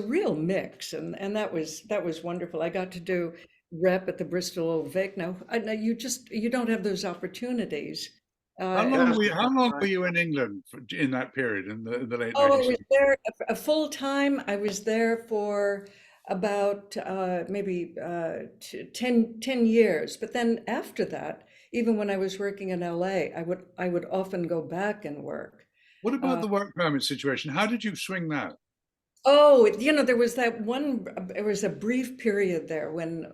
real mix, and that was wonderful. I got to do rep at the Bristol Old Vic. Now, you don't have those opportunities. How long were you in England in that period in the late 90s? I was there a full time. I was there for about maybe 10 years. But then after that, even when I was working in LA, I would often go back and work. What about the work permit situation? How did you swing that? Oh, there was there was a brief period there when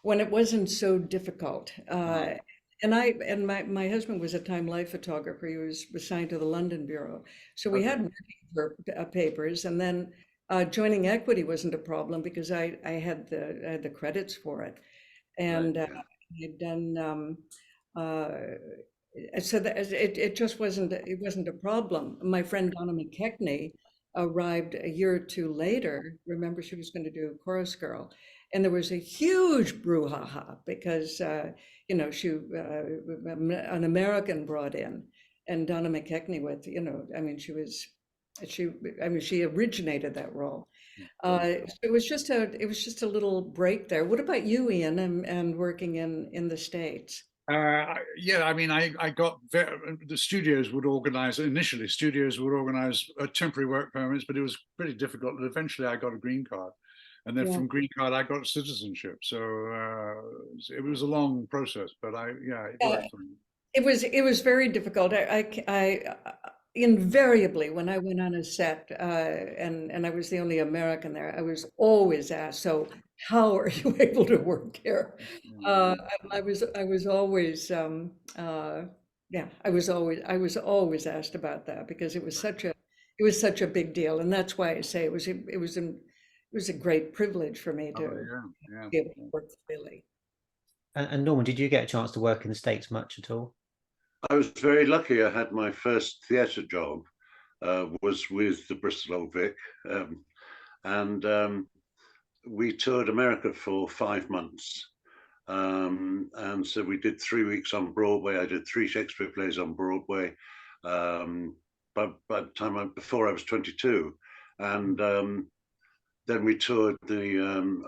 it wasn't so difficult. And my husband was a Time Life photographer. He was assigned to the London Bureau. So we had working for papers, and then joining Equity wasn't a problem because I had the credits for it. And I'd done so that it just wasn't a problem. My friend Donna McKechnie arrived a year or two later. Remember, she was going to do Chorus Girl, and there was a huge brouhaha because she an American brought in, and Donna McKechnie with she originated that role. So it was just a little break there. What about you, Ian, and working in the States? Yeah, I mean, I got the studios would organize temporary work permits, but it was pretty difficult. And eventually, I got a green card, and then from green card, I got citizenship. So it was a long process, but it worked for me. It was very difficult. I invariably, when I went on a set, and I was the only American there, I was always asked, "So how are you able to work here?" I was always I was always asked about that because it was such a big deal, and that's why I say it was a great privilege for me to be able to work freely. And Norman, did you get a chance to work in the States much at all? I was very lucky. I had my first theatre job was with the Bristol Old Vic, and we toured America for 5 months. And so we did 3 weeks on Broadway. I did 3 Shakespeare plays on Broadway by the time before I was 22. And then we toured the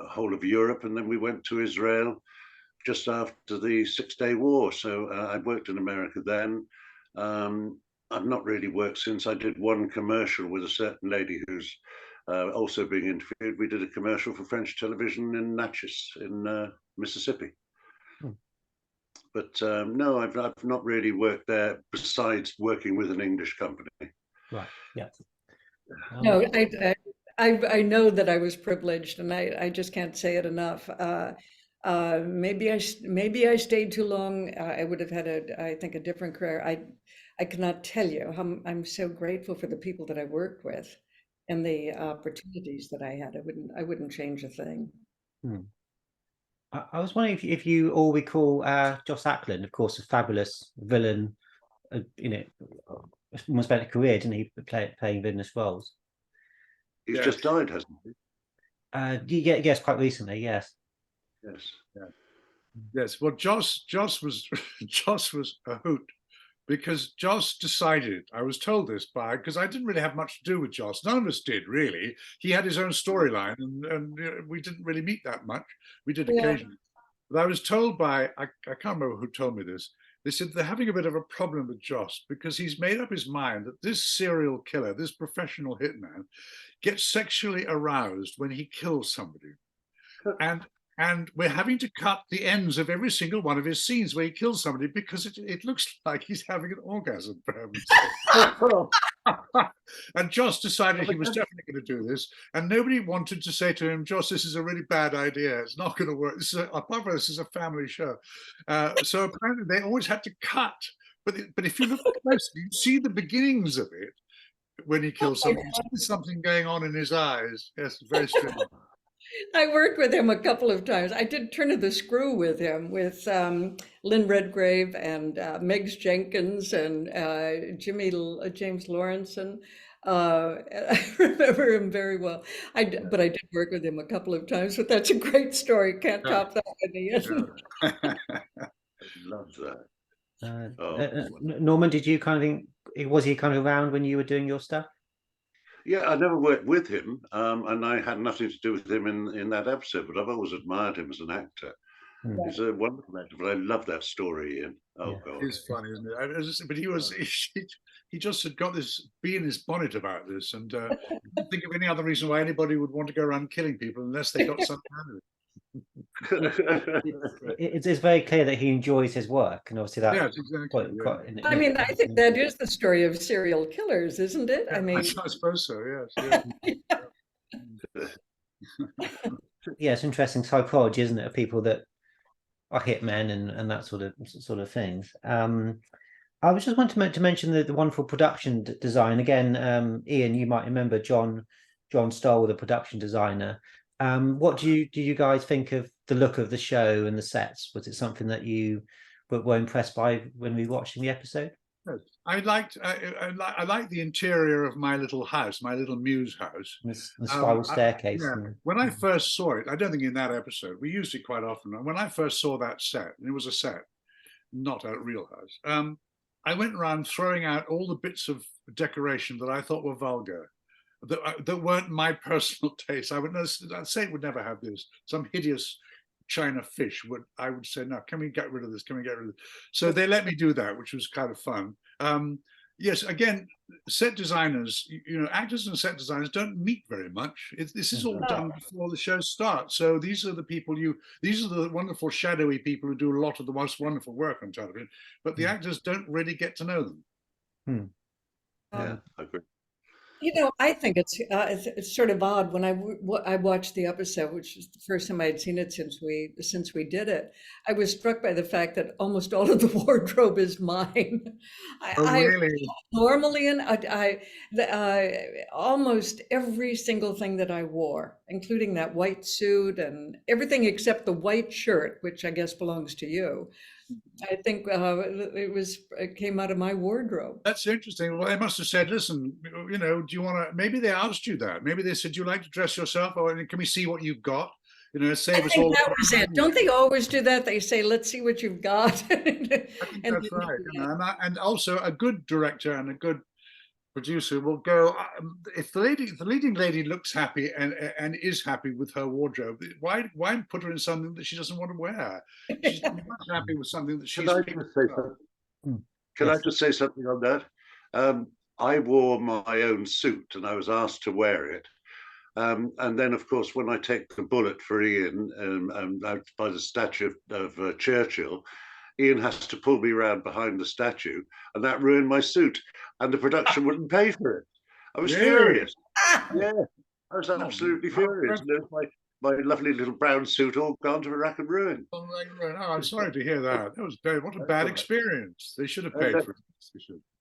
whole of Europe, and then we went to Israel just after the 6-Day War. So I worked in America then. I've not really worked since. I did one commercial with a certain lady who's also being interviewed. We did a commercial for French television in Natchez in Mississippi. But no, I've not really worked there besides working with an English company. Right. Yeah. No, I know that I was privileged, and I just can't say it enough. Maybe I stayed too long. I would have had I think a different career. I cannot tell you how I'm so grateful for the people that I worked with and the opportunities that I had. I wouldn't change a thing. I was wondering if you all recall Joss Ackland, of course, a fabulous villain. Almost spent a career, didn't he, playing villainous roles? He's just died, hasn't he? Yes, quite recently. Yes. Yes. Well, Joss was Joss was a hoot because Joss decided. I was told this because I didn't really have much to do with Joss. None of us did really. He had his own storyline, and we didn't really meet that much. We did occasionally, but I was told by I can't remember who told me this. They said they're having a bit of a problem with Joss because he's made up his mind that this serial killer, this professional hitman, gets sexually aroused when he kills somebody. And and we're having to cut the ends of every single one of his scenes where he kills somebody because it looks like he's having an orgasm, for heaven's sake. And Joss decided he was definitely going to do this, and nobody wanted to say to him, Joss, this is a really bad idea. It's not going to work. Apart from this is a family show. So apparently they always had to cut. But if you look closely, you see the beginnings of it when he kills somebody. You see something going on in his eyes. Yes, very strange. I worked with him a couple of times. I did Turn of the Screw with him, with Lynn Redgrave and Megs Jenkins and James Lawrenson. I remember him very well. But I did work with him a couple of times. But that's a great story. Can't top that one, Ian. I love that. Norman, did you kind of think, was he kind of around when you were doing your stuff? Yeah, I never worked with him, and I had nothing to do with him in that episode, but I've always admired him as an actor. He's a wonderful actor, but I love that story, Ian. Oh, God. He's funny, isn't it? But he just had got this bee in his bonnet about this, and didn't think of any other reason why anybody would want to go around killing people unless they got something out of it. It's very clear that he enjoys his work, and obviously that. Yes, exactly. I mean, I think that is the story of serial killers, isn't it? Yeah, I mean, I suppose so. Yes. Yeah, it's interesting psychology, isn't it, of people that are hitmen and that sort of things. I was just wanting to mention the wonderful production design again. Ian, you might remember John Stoll, the production designer. What do you guys think of the look of the show and the sets? Was it something that you were impressed by when we were watching the episode? I liked the interior of my little house, my little muse house. The spiral staircase. When I first saw it, I don't think in that episode, we used it quite often. When I first saw that set, and it was a set, not a real house, I went around throwing out all the bits of decoration that I thought were vulgar, that weren't my personal taste. I'd say it would never have this. Some hideous China fish I would say, no, can we get rid of this? Can we get rid of this? So they let me do that, which was kind of fun. Yes, again, set designers, actors and set designers don't meet very much. This is all done before the show starts. So these are the wonderful shadowy people who do a lot of the most wonderful work on television, but the actors don't really get to know them. Yeah, I agree. I think it's sort of odd when I watched the episode, which is the first time I had seen it since we did it. I was struck by the fact that almost all of the wardrobe is mine. Really? Normally, almost every single thing that I wore, including that white suit and everything except the white shirt, which I guess belongs to you. I think it came out of my wardrobe. That's interesting. Well, they must have said, listen, do you want to, maybe they asked you that. Maybe they said, do you like to dress yourself, or can we see what you've got? Save us all. That was it. Don't they always do that? They say, let's see what you've got. I think that's right. And also a good director and a good producer will go, if the leading lady looks happy and is happy with her wardrobe, why put her in something that she doesn't want to wear? She's much happy with something that she's. Can I just say something on that? I wore my own suit and I was asked to wear it. And then, of course, when I take the bullet for Ian out by the statue of Churchill, Ian has to pull me around behind the statue, and that ruined my suit. And the production wouldn't pay for it. I was furious. Yeah, I was absolutely furious. My lovely little brown suit all gone to rack and ruin. Oh, I'm sorry to hear that. That was what a bad experience. They should have paid for it.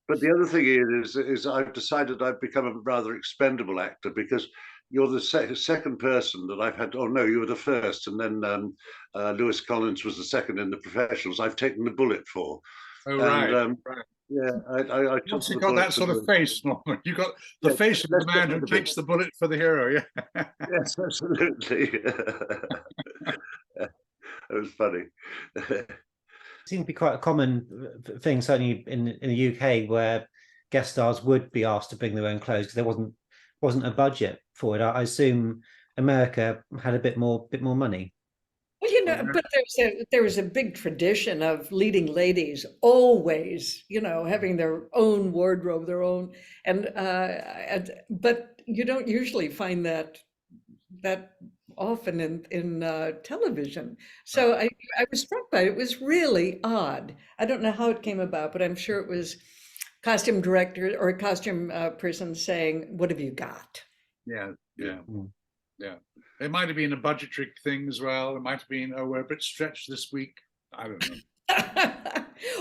But the other thing is I've decided I've become a rather expendable actor, because you're the second person that I've had. Oh no, you were the first, and then Lewis Collins was the second in the Professionals. I've taken the bullet for. Oh right. Right. Yeah, I once you got that sort of face, Norman. You got the face of the man who takes the bullet for the hero. Yeah. Yes, absolutely. It was funny. It seems to be quite a common thing, certainly in the UK, where guest stars would be asked to bring their own clothes because there wasn't a budget for it. I assume America had a bit more money. Well, but there was a big tradition of leading ladies always, having their own wardrobe, their own, but you don't usually find that that often in television. So I was struck by it. It was really odd. I don't know how it came about, but I'm sure it was costume director or a costume person saying, "What have you got?" Yeah, yeah, Mm. yeah. It might have been a budgetary thing as well. It might have been, oh, we're a bit stretched this week. I don't know.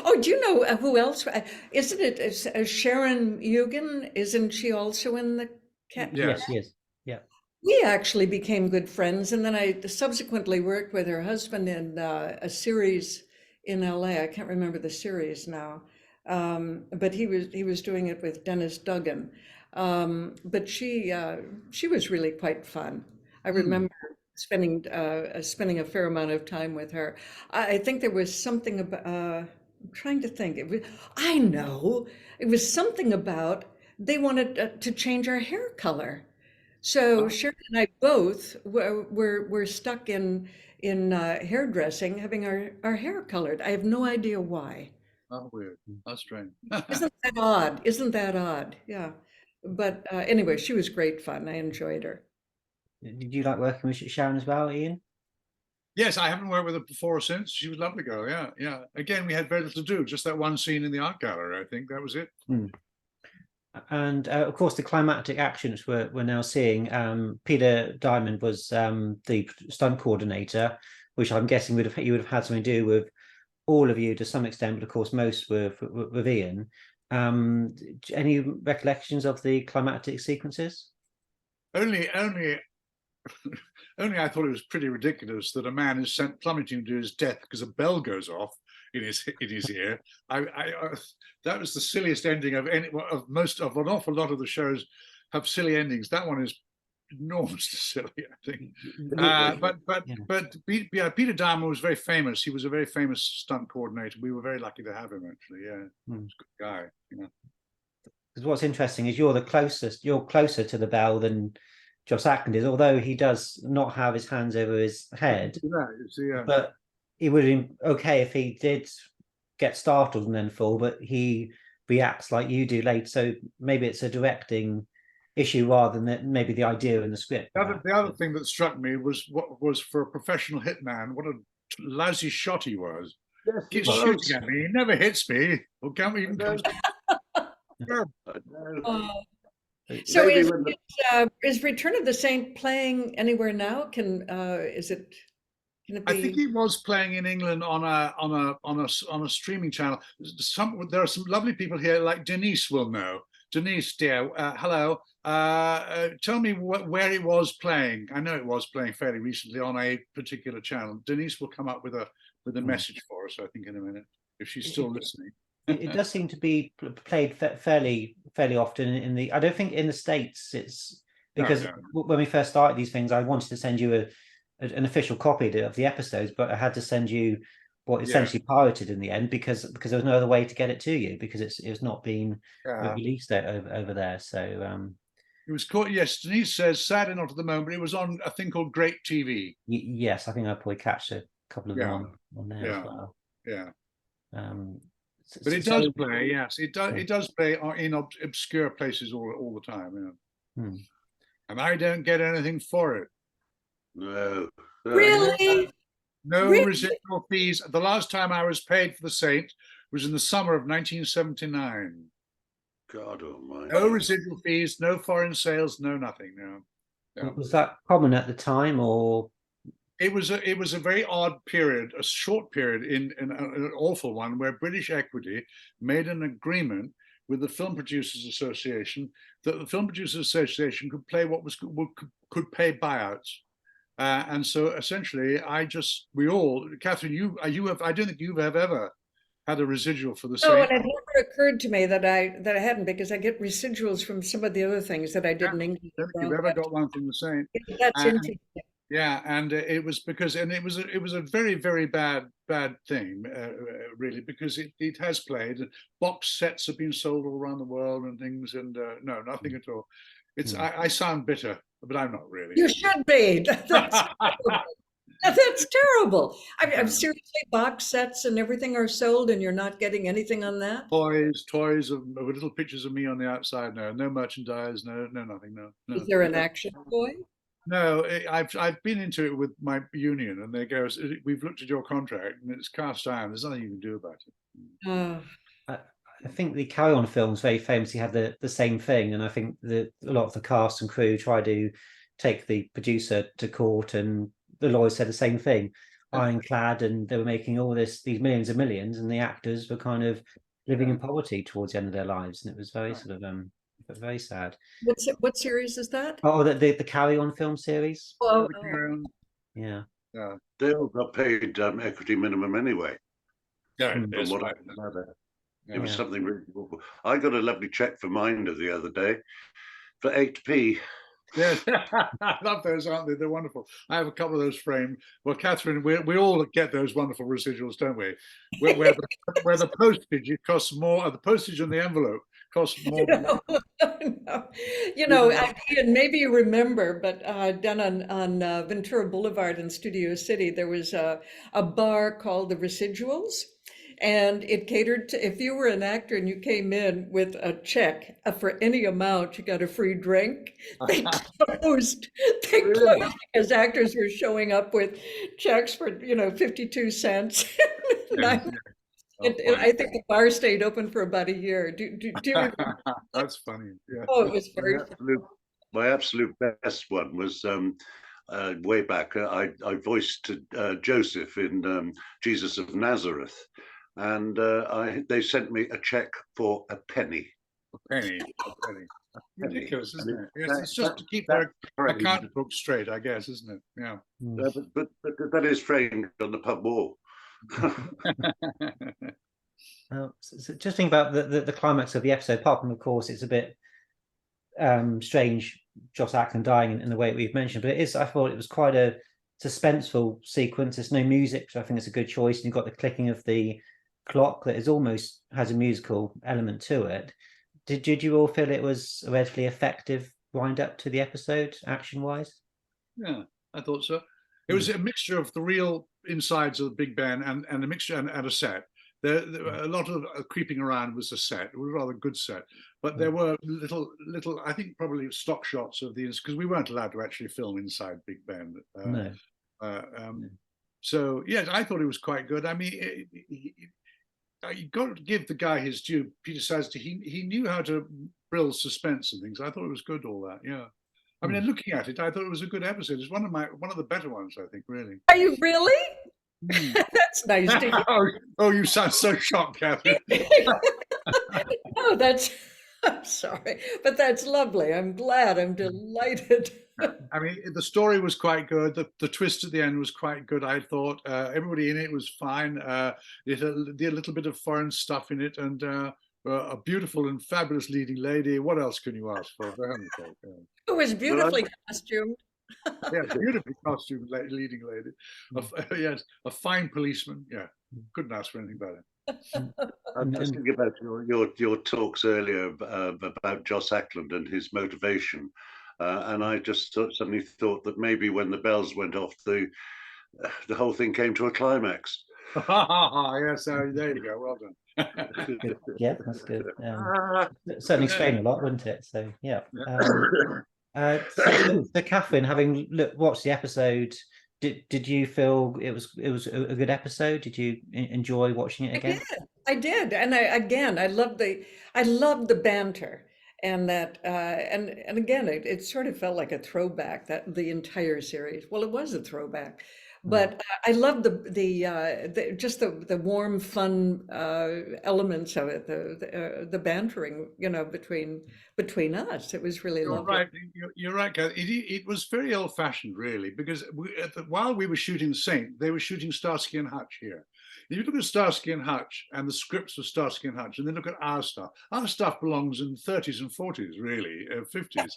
Oh, do you know who else? Isn't it Sharon Gurney? Isn't she also in the cat? Yeah. Yes, yes, yeah. We actually became good friends, and then I subsequently worked with her husband in a series in LA. I can't remember the series now, but he was doing it with Dennis Duggan. But she was really quite fun. I remember spending a fair amount of time with her. I think there was something about. I'm trying to think. I know it was something about they wanted to change our hair color. So Sharon and I both were stuck in hairdressing, having our hair colored. I have no idea why. Oh, weird. That's strange. Isn't that odd? Isn't that odd? Yeah. But anyway, she was great fun. I enjoyed her. Did you like working with Sharon as well, Ian? Yes, I haven't worked with her before or since. She was a lovely girl. Yeah, yeah. Again, we had very little to do. Just that one scene in the art gallery. I think that was it. And of course, the climactic actions we're now seeing. Peter Diamond was the stunt coordinator, which I'm guessing you would have had something to do with all of you to some extent, but of course most with Ian. Any recollections of the climactic sequences? Only I thought it was pretty ridiculous that a man is sent plummeting to his death because a bell goes off in his ear. That was the silliest ending of an awful lot of the shows have silly endings. That one is enormously silly, I think. But Peter Diamond was very famous. He was a very famous stunt coordinator. We were very lucky to have him, actually. Yeah, he was a good guy. You know. Because what's interesting is you're closer to the bell than Joss Ackland is, although he does not have his hands over his head. Yeah. But it would have been okay if he did get startled and then fall, but he reacts like you do late. So maybe it's a directing issue rather than maybe the idea in the script. The other thing that struck me was what was for a professional hitman, what a lousy shot he was. Yes, Keeps shooting at me. He never hits me. Or can't we even come? So is Return of the Saint playing anywhere now? Can it be? I think he was playing in England on a streaming channel. There are some lovely people here, like Denise will know. Denise, dear, hello. Tell me where it was playing. I know it was playing fairly recently on a particular channel. Denise will come up with a message for us, I think, in a minute, if she's still listening. It does seem to be played fairly often in the. I don't think in the States it's because when we first started these things, I wanted to send you an official copy of the episodes, but I had to send you what essentially pirated in the end because there was no other way to get it to you because it's not been released over there. So it was called. Yes, Denise says sadly not at the moment. It was on a thing called Great TV. Yes, I think I probably catch a couple of them on there as well. Yeah. But it does play. Yes, it does play in obscure places all the time. Yeah. And I don't get anything for it. No. Really? No residual fees. The last time I was paid for The Saint was in the summer of 1979. God almighty. No residual fees, no foreign sales, no nothing. No. Was that common at the time, or? It was a very odd period, a short period in an awful one, where British Equity made an agreement with the Film Producers Association that the Film Producers Association could pay could pay buyouts. And so essentially, Kathryn, I don't think you have ever had a residual for The Saint. No, and it never occurred to me that I hadn't, because I get residuals from some of the other things that I did in England. I don't think you've ever got one from The Saint. That's interesting. Yeah, and it was a very, very bad thing, really, because it has played. Box sets have been sold all around the world and things, and no, nothing at all. I sound bitter, but I'm not really. You should be. That's terrible. I'm seriously, box sets and everything are sold, and you're not getting anything on that? Toys of little pictures of me on the outside. No merchandise. No nothing. No. Is there an action toy? No, I've been into it with my union, and they go, "We've looked at your contract, and it's cast iron. There's nothing you can do about it." I, I think the Carry On films very famously had the same thing, and I think that a lot of the cast and crew tried to take the producer to court, and the lawyers said the same thing, ironclad, and they were making all these millions and millions, and the actors were kind of living in poverty towards the end of their lives, and it was very sort of very sad. What series is that? Oh, the Carry On film series. Oh, Yeah. Yeah, They all got paid equity minimum anyway. yeah, Mm. it's From what right. I gather. Yeah. It was Yeah. something really awful. I got a lovely check for Minder the other day for 8p. Yes, I love those, aren't they? They're wonderful. I have a couple of those framed. Well, Kathryn, we all get those wonderful residuals, don't we? Where the postage, it costs more. The postage on the envelope costs more. no. Ian, maybe you remember, but down on Ventura Boulevard in Studio City, there was a bar called the Residuals. And it catered to, if you were an actor and you came in with a check for any amount, you got a free drink. They closed. They closed because actors were showing up with checks for 52 cents. I think the bar stayed open for about a year. Do you remember? That's funny. Yeah. Oh, it was very funny. My absolute best one was way back. I voiced Joseph in Jesus of Nazareth, and they sent me a check for a penny. A penny. Ridiculous, isn't it? Yes, it's just to keep that their account book straight, I guess, isn't it? Yeah. But that is framed on the pub wall. So just think about the climax of the episode. Apart from, of course, it's a bit strange, Joss Ackland dying in the way we've mentioned, but I thought it was quite a suspenseful sequence. There's no music, so I think it's a good choice. And you've got the clicking of the clock that almost has a musical element to it. Did you all feel it was a relatively effective wind up to the episode, action wise? Yeah, I thought so. It was a mixture of the real insides of the Big Ben and a mixture and a set. There a lot of creeping around was a set. It was a rather good set, but there were little, I think probably stock shots of these, because we weren't allowed to actually film inside Big Ben. No. So yes, I thought it was quite good. I mean, you got to give the guy his due, Peter Sasdy. He knew how to build suspense and things. I thought it was good, all that. Yeah. I mean, looking at it, I thought it was a good episode. It's one of the better ones, I think, really. Are you really? That's nice to hear. Oh, you sound so shocked, Kathryn. No, I'm sorry, but that's lovely. I'm glad. I'm delighted. I mean, the story was quite good. The twist at the end was quite good, I thought. Everybody in it was fine. It had a little bit of foreign stuff in it, and a beautiful and fabulous leading lady. What else can you ask for? It was beautifully costumed. Yeah, beautifully costumed leading lady. Yes, a fine policeman. Yeah, couldn't ask for anything better. I was just thinking about your talks earlier about Joss Ackland and his motivation, and I just suddenly thought that maybe when the bells went off, the whole thing came to a climax. Yes, there you go. Well done. Good. Yeah, that's good. Certainly explain a lot, wouldn't it? So yeah. So Kathryn, having watched the episode, did you feel it was a good episode? Did you enjoy watching it again? I did, and I loved the banter, and that and again, it sort of felt like a throwback, that the entire series. Well, it was a throwback. But I love just the warm, fun elements of it, the bantering, between us. It was really lovely. Right, you're right, Kath. It was very old-fashioned, really, because while we were shooting Saint, they were shooting Starsky and Hutch here. If you look at Starsky and Hutch and the scripts of Starsky and Hutch, and then look at our stuff belongs in the 30s and 40s, really, 50s.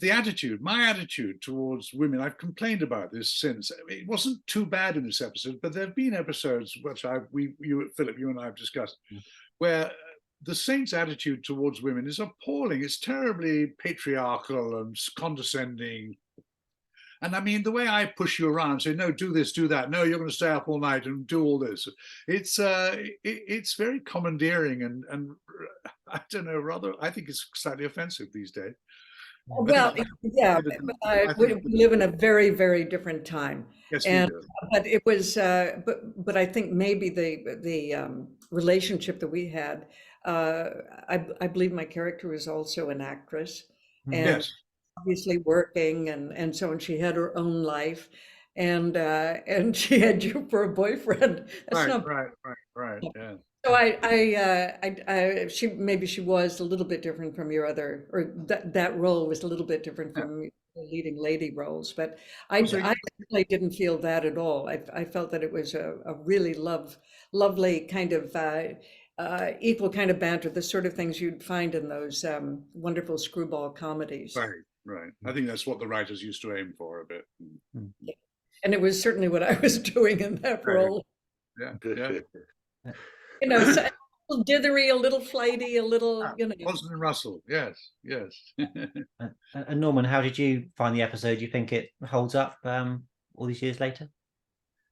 The attitude, my attitude towards women, I've complained about this since. It wasn't too bad in this episode, but there have been episodes which Philip, you and I have discussed, where the Saint's attitude towards women is appalling. It's terribly patriarchal and condescending. And I mean, the way I push you around, say, no, do this, do that. No, you're going to stay up all night and do all this. It's very commandeering and I don't know, I think it's slightly offensive these days. Well, yeah, we live in a very, very different time. Yes, And we do. but it was, but I think maybe the relationship that we had, I believe my character was also an actress, and Yes. obviously working, and so on. She had her own life, and she had you for a boyfriend. That's not. Right. Yeah. So she maybe she was a little bit different from your other, or that role was a little bit different Yeah. from the leading lady roles, but So I really didn't feel that at all. I felt that it was a really lovely kind of equal kind of banter, the sort of things you'd find in those wonderful screwball comedies. Right. I think that's what the writers used to aim for a bit. And it was certainly what I was doing in that Right. role. Yeah. You know, so a little dithery, a little flighty, a little, you know. Austin and Russell. Yes. And Norman, how did you find the episode? Do you think it holds up all these years later?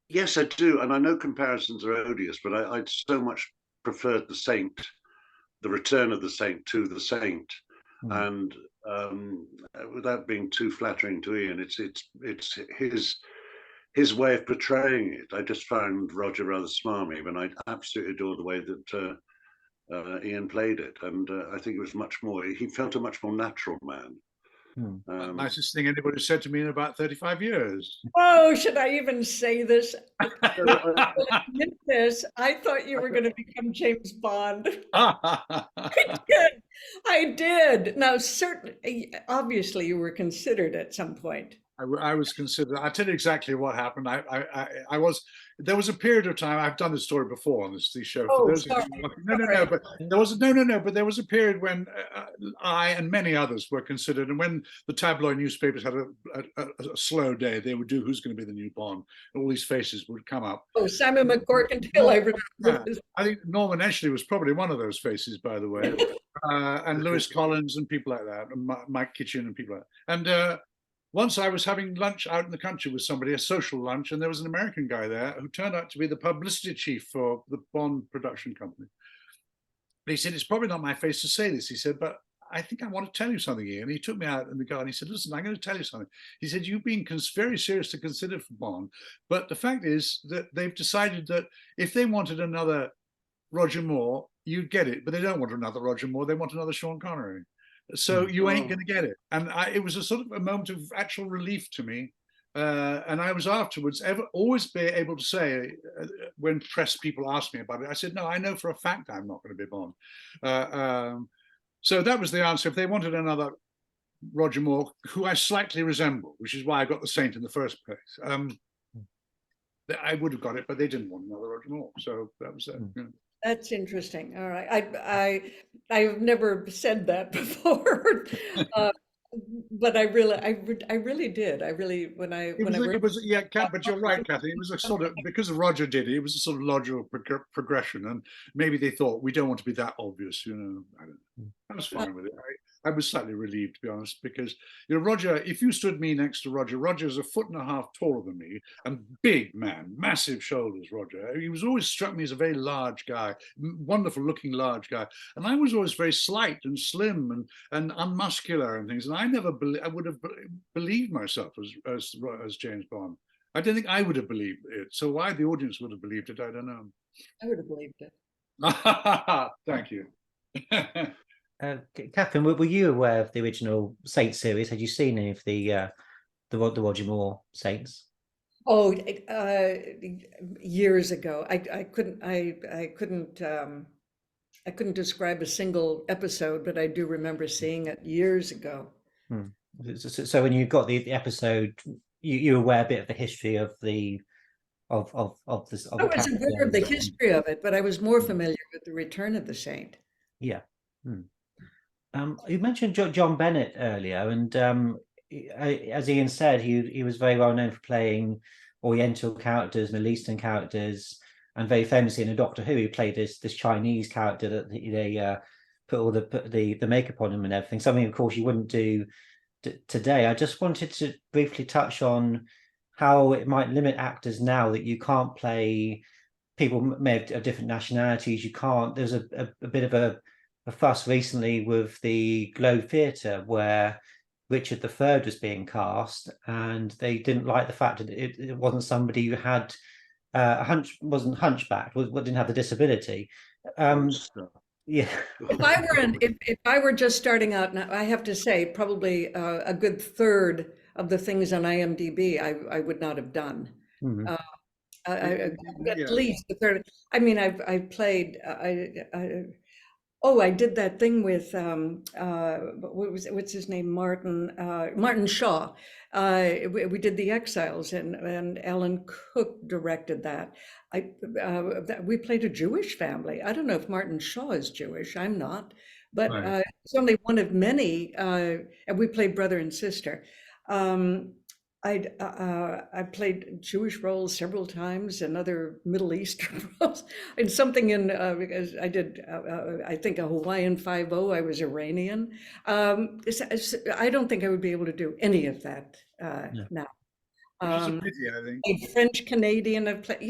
Yes, I do, and I know comparisons are odious, but I'd so much preferred the Saint, the return of the Saint to the Saint, and without being too flattering to Ian, it's his way of portraying it. I just found Roger rather smarmy, but I absolutely adore the way that Ian played it, and I think it was much more. He felt a much more natural man. Nicest thing anybody said to me in about 35 years. Oh, should I even say this? This, I thought you were going to become James Bond. I did. Now, certainly, obviously, you were considered at some point. I was considered. I'll tell you exactly what happened. I was. There was a period of time. I've done this story before on this show. Oh, for those sorry. no. But there was no. But there was a period when I and many others were considered. And when the tabloid newspapers had a slow day, they would do "Who's going to be the new Bond?" And all these faces would come up. Oh, Simon McCorkin Hill. I remember. Yeah. I think Norman Eshley was probably one of those faces, by the way, and Lewis Collins and people like that, and Mike Kitchen and people like that. And once I was having lunch out in the country with somebody, a social lunch, and there was an American guy there who turned out to be the publicity chief for the Bond production company. But he said, "It's probably not my face to say this." He said, "But I think I want to tell you something, Ian." He took me out in the garden. He said, "Listen, I'm going to tell you something." He said, "You've been very serious to consider for Bond, but the fact is that they've decided that if they wanted another Roger Moore, you'd get it, but they don't want another Roger Moore. They want another Sean Connery. So you ain't going to get it." And it was a sort of a moment of actual relief to me. And I was afterwards always be able to say, when press people asked me about it, I said, "No, I know for a fact I'm not going to be Bond." So that was the answer. If they wanted another Roger Moore, who I slightly resemble, which is why I got the Saint in the first place, I would have got it, but they didn't want another Roger Moore. So that was that. Yeah. That's interesting. All right. I've never said that before. But I really did. I really, when I yeah, but you're right, Kathy. It was a sort of, because Roger did it, it was a sort of logical progression, and maybe they thought we don't want to be that obvious, I don't know. I was fine with it. I was slightly relieved, to be honest, because Roger, if you stood me next to Roger's a foot and a half taller than me, and big man, massive shoulders. Roger, he was always struck me as a very large guy, wonderful looking large guy, and I was always very slight and slim and unmuscular and things, and I would have believed myself as James Bond. I don't think I would have believed it. So why the audience would have believed it, I don't know. I would have believed it. Thank you. Kathryn, were you aware of the original Saints series? Had you seen any of the Roger Moore Saints? Oh, years ago. I couldn't describe a single episode, but I do remember seeing it years ago. So when you got the episode, you were aware a bit of the history of the of this. I was aware of the history of it, but I was more familiar with the Return of the Saint. Yeah. You mentioned John Bennett earlier, and as Ian said, he was very well known for playing Oriental characters, Middle Eastern characters, and very famously in a Doctor Who, he played this Chinese character that they put all the makeup on him and everything. Something, of course, you wouldn't do today. I just wanted to briefly touch on how it might limit actors now that you can't play people may have different nationalities. You can't. There's a bit of a fuss recently with the Globe Theatre where Richard III was being cast, and they didn't like the fact that it wasn't somebody who had wasn't hunchbacked, didn't have the disability. Yeah. If I were just starting out, now I have to say probably a good third of the things on IMDb I would not have done. Mhm. At least a third. I mean, I've played. I did that thing with what's his name, Martin Shaw. We did The Exiles, and Alan Cook directed that. We played a Jewish family. I don't know if Martin Shaw is Jewish. I'm not, but Right. it's only one of many. And we played brother and sister. I played Jewish roles several times and other Middle Eastern roles, and something in because I did I think a Hawaiian 5-0. I was Iranian. I don't think I would be able to do any of that now. Which is a pity, I think. A French Canadian. I've played,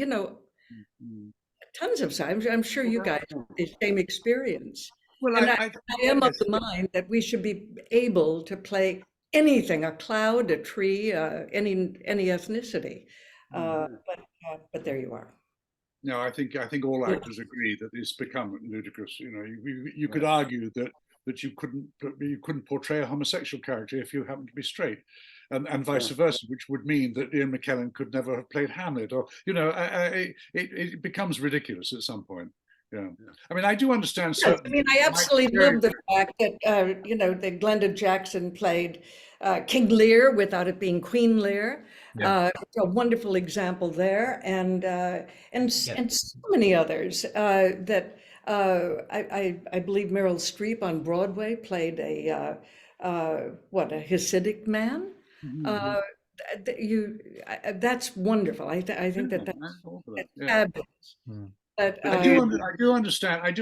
Mm. tons of times. I'm sure you guys have the same experience. Well, And I am of the mind that we should be able to play anything, a cloud, a tree, any ethnicity. But there you are. No, I think all actors agree that it's become ludicrous. You could argue that you couldn't portray a homosexual character if you happen to be straight, and vice versa, which would mean that Ian McKellen could never have played Hamlet, or it becomes ridiculous at some point. Yeah. I mean, I do understand. Yes, I mean, I absolutely love the fact that that Glenda Jackson played King Lear without it being Queen Lear. Yeah. A wonderful example there, and so many others that I believe Meryl Streep on Broadway played a Hasidic man. That's wonderful. I think that's fabulous. But I do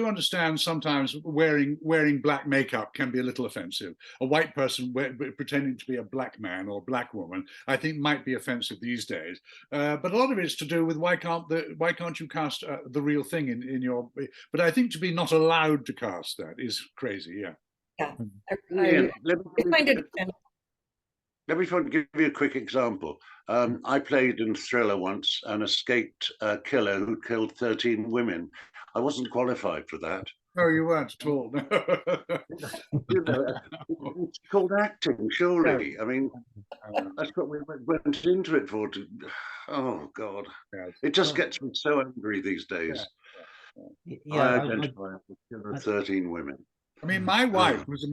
understand sometimes wearing black makeup can be a little offensive. A white person pretending to be a black man or black woman, I think, might be offensive these days. But a lot of it is to do with why can't you cast the real thing in your? But I think to be not allowed to cast that is crazy. Yeah. I find it offensive. Let me give you a quick example. I played in Thriller once an escaped killer who killed 13 women. I wasn't qualified for that. No, you weren't at all. It's called acting, surely. I mean, that's what we went into it for. Oh, God. It just gets me so angry these days. I identify as the killer of 13 women. I mean, my wife was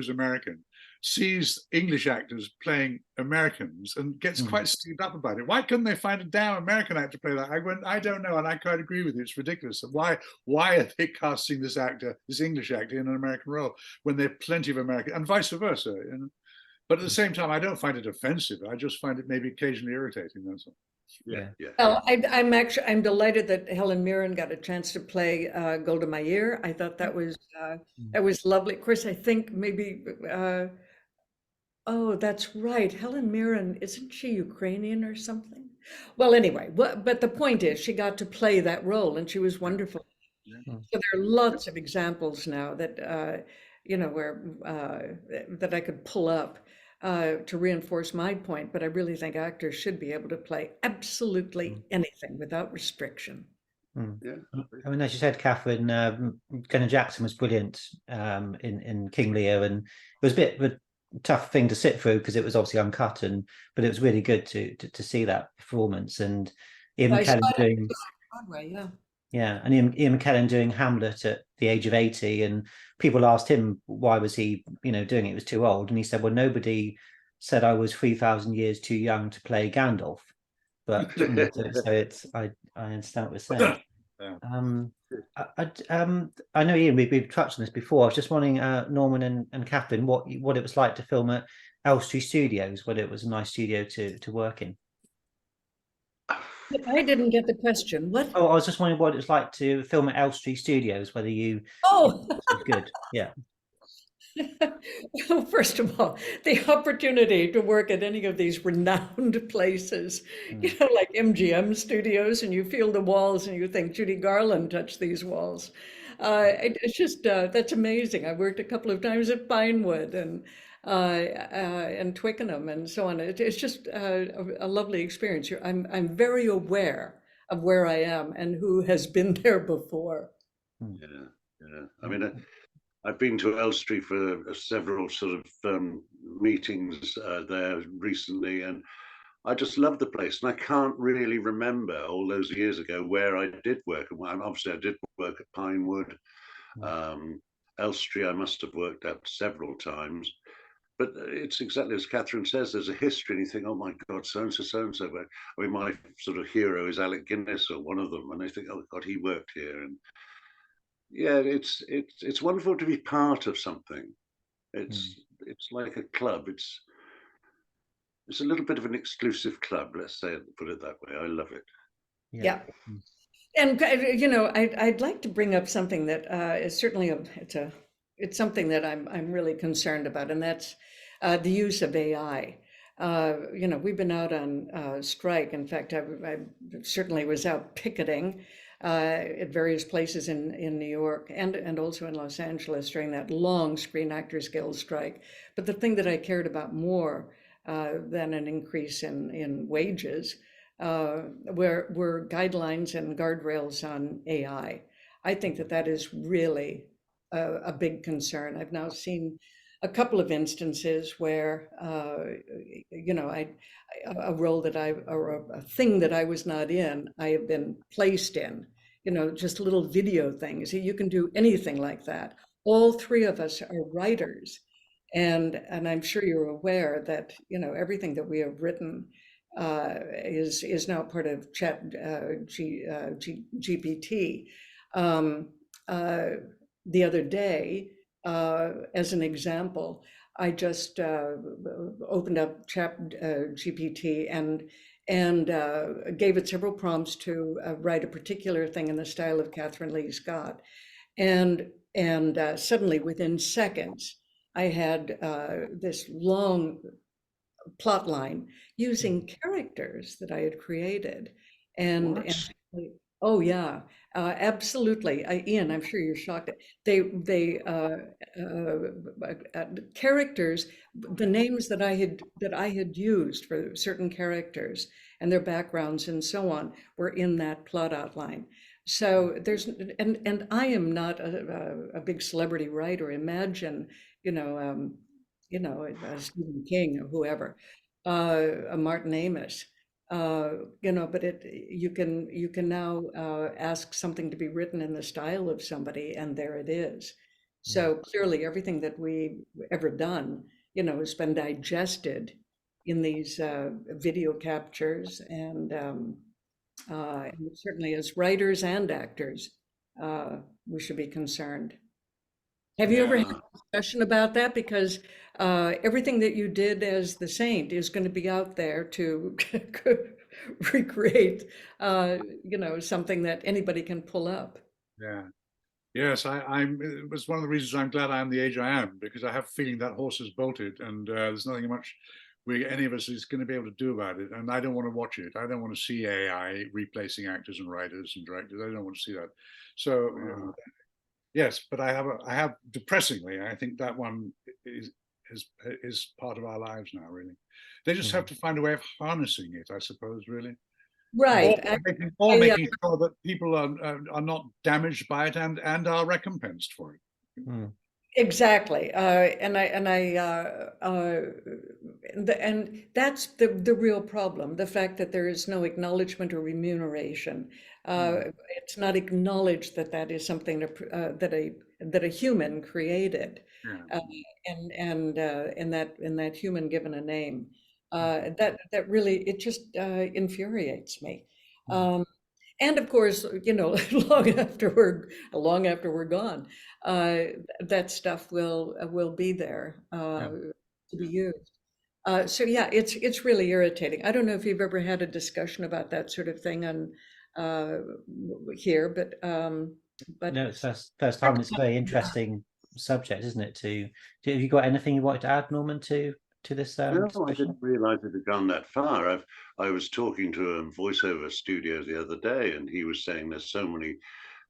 American, sees English actors playing Americans and gets quite steamed up about it. Why couldn't they find a damn American actor to play that? I don't know, and I quite agree with you. It's ridiculous. Why are they casting this English actor in an American role when there are plenty of American, and vice versa? But at the same time, I don't find it offensive. I just find it maybe occasionally irritating. That's all. Yeah. Well, I'm delighted that Helen Mirren got a chance to play Golda Meir. I thought that was lovely. Of course, I think maybe. Oh, that's right. Helen Mirren, isn't she Ukrainian or something? Well, anyway, but the point is, she got to play that role, and she was wonderful. So there are lots of examples now that where that I could pull up. To reinforce my point, but I really think actors should be able to play absolutely anything without restriction. Yeah. I mean, as you said, Kathryn, Glenda Jackson was brilliant in King Lear, and it was a bit of a tough thing to sit through because it was obviously uncut, but it was really good to see that performance. And Ian McKellen doing Broadway, and Ian McKellen doing Hamlet at the age of 80, and people asked him why was he doing it. It was too old, and he said, well, nobody said I was 3,000 years too young to play Gandalf. But so it's I understand what we're saying. I know, Ian, we've touched on this before. I was just wondering, Norman and Kathryn, what it was like to film at Elstree Studios, whether it was a nice studio to work in. I didn't get the question. What? Oh, I was just wondering what it was like to film at Elstree Studios, whether you... Oh! Good, yeah. Well, first of all, the opportunity to work at any of these renowned places, like MGM Studios, and you feel the walls and you think Judy Garland touched these walls. It's just that's amazing. I worked a couple of times at Pinewood and Twickenham and so on. It's just a lovely experience. I'm very aware of where I am and who has been there before. Yeah, yeah. I mean, I've been to Elstree for several sort of meetings there recently, and I just love the place. And I can't really remember all those years ago where I did work. And obviously, I did work at Pinewood. Elstree, I must have worked at several times. But it's exactly as Kathryn says, there's a history, and you think, oh my God, so-and-so, so-and-so. But I mean, my sort of hero is Alec Guinness, or one of them. And I think, oh God, he worked here. And yeah, it's wonderful to be part of something. It's like a club. It's a little bit of an exclusive club, let's say, put it that way. I love it. Yeah. And you know, I'd like to bring up something that is certainly it's something that I'm really concerned about, and that's the use of AI. You know, we've been out on strike. In fact, I certainly was out picketing at various places in New York and also in Los Angeles during that long Screen Actors Guild strike. But the thing that I cared about more than an increase in wages were guidelines and guardrails on AI. I think that is really a big concern. I've now seen a couple of instances where, you know, a role that or a thing that I was not in, I have been placed in, you know, just little video things. You can do anything like that. All three of us are writers. And I'm sure you're aware that, you know, everything that we have written is now part of GPT. The other day, as an example, I just opened up GPT and gave it several prompts to write a particular thing in the style of Kathryn Leigh Scott, and suddenly within seconds, I had this long plot line using characters that I had created. And oh yeah, absolutely. Ian, I'm sure you're shocked. They characters, the names that I had used for certain characters and their backgrounds and so on were in that plot outline. So there's, and I am not a big celebrity writer. Imagine, you know, Stephen King or whoever, a Martin Amis, you know, but you can now ask something to be written in the style of somebody, and there it is. So clearly, everything that we've ever done, you know, has been digested in these video captures, and certainly as writers and actors, we should be concerned. Have you ever had a discussion about that? Because everything that you did as the Saint is going to be out there to recreate, you know, something that anybody can pull up. Yeah. Yes, it was one of the reasons I'm glad I am the age I am, because I have a feeling that horse has bolted, and there's nothing much any of us is going to be able to do about it. And I don't want to watch it. I don't want to see AI replacing actors and writers and directors. I don't want to see that. So yes, but I have depressingly, I think that one is part of our lives now. Really, they just have to find a way of harnessing it, I suppose. Really. Right. Or making sure that people are not damaged by it and are recompensed for it. Exactly. And that's the real problem, the fact that there is no acknowledgement or remuneration. It's not acknowledged that that is something that a human created, and that human given a name. That really, it just infuriates me. And of course, you know, long after we're gone, that stuff will be there to be used. So yeah, it's really irritating. I don't know if you've ever had a discussion about that sort of thing on here, but no, it's first time. It's a very interesting subject, isn't it? Have you got anything you wanted to add, Norman, to this? No, discussion? I didn't realise it had gone that far. I was talking to a voiceover studio the other day, and he was saying there's so many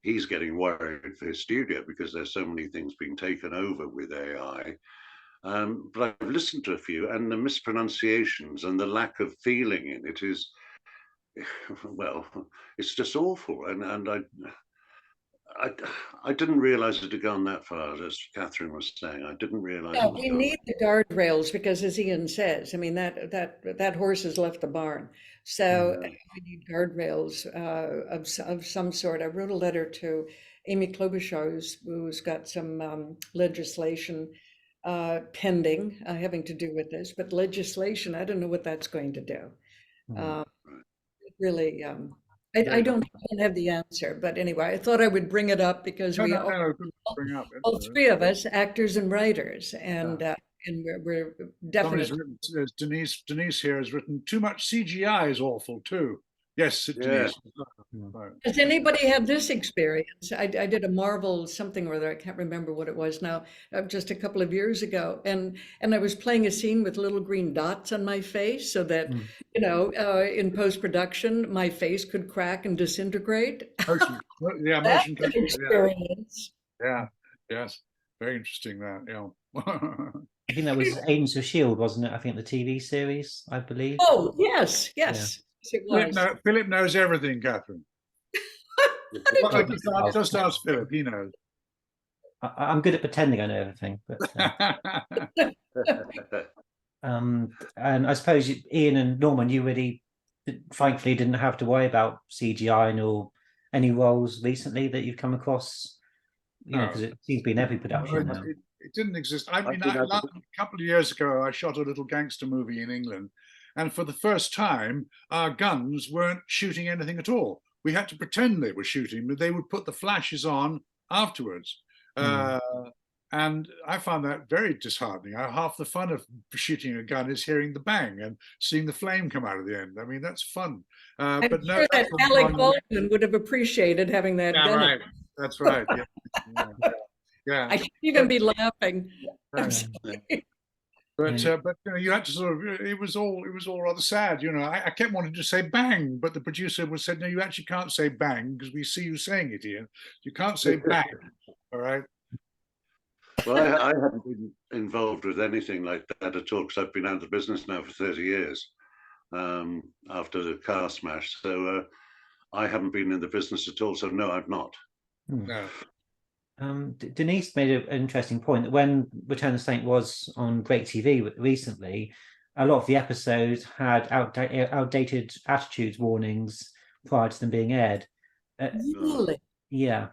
he's getting worried for his studio because there's so many things being taken over with AI. But I've listened to a few, and the mispronunciations and the lack of feeling in it is, well, it's just awful. And I didn't realize it had gone that far, as Kathryn was saying. I didn't realize Yeah, it was we gone. need the guardrails because, as Ian says, I mean that horse has left the barn. So we need guardrails of some sort. I wrote a letter to Amy Klobuchar, who's got some legislation pending having to do with this. But legislation, I don't know what that's going to do. Um, really, I don't have the answer. But anyway, I thought I would bring it up because No, we no, all, no, good to bring up. all three of us, actors and writers, and we're Somebody's definitely. written, Denise here has written, too much CGI is awful too. Yes, Yeah. Denise. Right. Has anybody had this experience? I did a Marvel something or other. I can't remember what it was now, just a couple of years ago, and I was playing a scene with little green dots on my face, so that in post production my face could crack and disintegrate. Motion, yeah, That's motion an capture. experience. Yeah, yes, very interesting. That, yeah. I think that was Agents of Shield, wasn't it? I think the TV series, I believe. Oh yes, yes, it was. Philip knows everything, Kathryn. Just ask Philip, he knows. I'm good at pretending I know everything, but and I suppose Ian and Norman, you really, frankly, didn't have to worry about CGI nor any roles recently that you've come across, because it seems to be in every production now. It didn't exist. I mean, think a couple of years ago, I shot a little gangster movie in England, and for the first time, our guns weren't shooting anything at all. We had to pretend they were shooting, but they would put the flashes on afterwards. And I found that very disheartening. Half the fun of shooting a gun is hearing the bang and seeing the flame come out of the end. I mean, that's fun. I'm But sure no, that Alec Baldwin would have appreciated having that yeah, gun. right. That's right. Yeah. I shouldn't even be laughing. But you had to sort of. It was all rather sad. I kept wanting to say bang, but the producer was said, no, you actually can't say bang because we see you saying it, Ian. You can't say bang. All right. Well, I haven't been involved with anything like that at all because I've been out of business now for 30 years after the car smash. So I haven't been in the business at all. So no, I've not. No. Denise made an interesting point that when Return of the Saint was on Great TV recently, a lot of the episodes had outdated attitudes warnings prior to them being aired. Really? Yeah.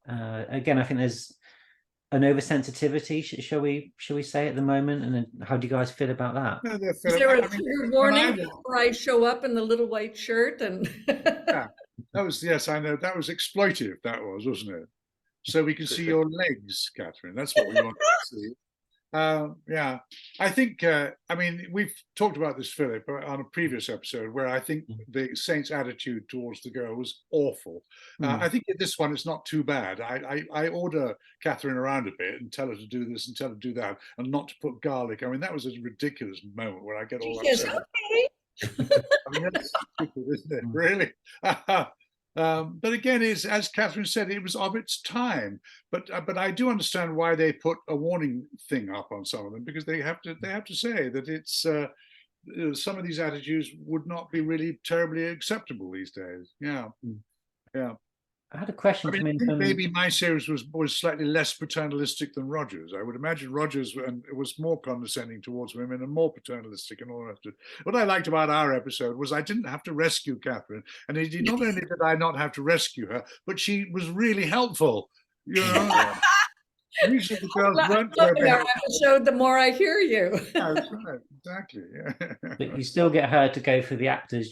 Again, I think there's an oversensitivity, shall we say, at the moment, and then how do you guys feel about that? No, Is there a clear warning before I show up in the little white shirt? And yeah, that was, yes, I know, that was exploitive. That was, wasn't it? So we can see your legs, Kathryn. That's what we want to see. Yeah, I think, I mean, we've talked about this, Philip, on a previous episode where I think the Saint's attitude towards the girl was awful. I think in this one, it's not too bad. I order Kathryn around a bit and tell her to do this and tell her to do that and not to put garlic. I mean, that was a ridiculous moment where I get all upset. I mean, that's stupid, isn't it? Really? But again, as Kathryn said, it was of its time. But I do understand why they put a warning thing up on some of them, because they have to say that it's some of these attitudes would not be really terribly acceptable these days. Yeah. I had a question I mean, maybe my series was slightly less paternalistic than Rogers. I would imagine Rogers was more condescending towards women and more paternalistic and all that. What I liked about our episode was I didn't have to rescue Kathryn, and not only did I not have to rescue her, but she was really helpful. Usually the girls weren't very our episode, the more I hear you. Yeah, that's right. Exactly. Yeah. But you still get her to go through the actors'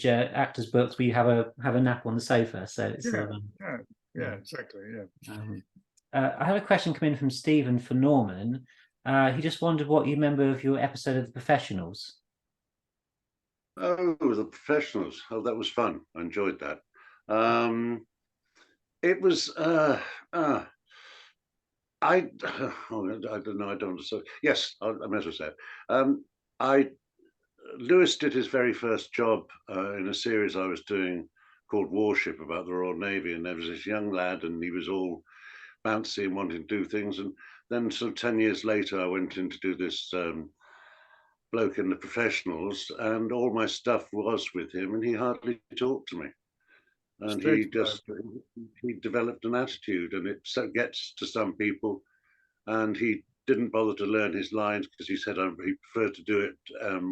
books where you have a nap on the sofa. So it's Exactly. Yeah. I have a question come in from Stephen for Norman. He just wondered what you remember of your episode of The Professionals. Oh, The Professionals. Oh, that was fun. I enjoyed that. It was. I don't know. I don't understand. Yes, I may as well say it. Lewis did his very first job in a series I was doing called Warship about the Royal Navy, and there was this young lad, and he was all bouncy and wanting to do things. And then sort of 10 years later, I went in to do this bloke in the Professionals, and all my stuff was with him, and he hardly talked to me. And he developed an attitude, and it gets to some people. And he didn't bother to learn his lines because he said he preferred to do it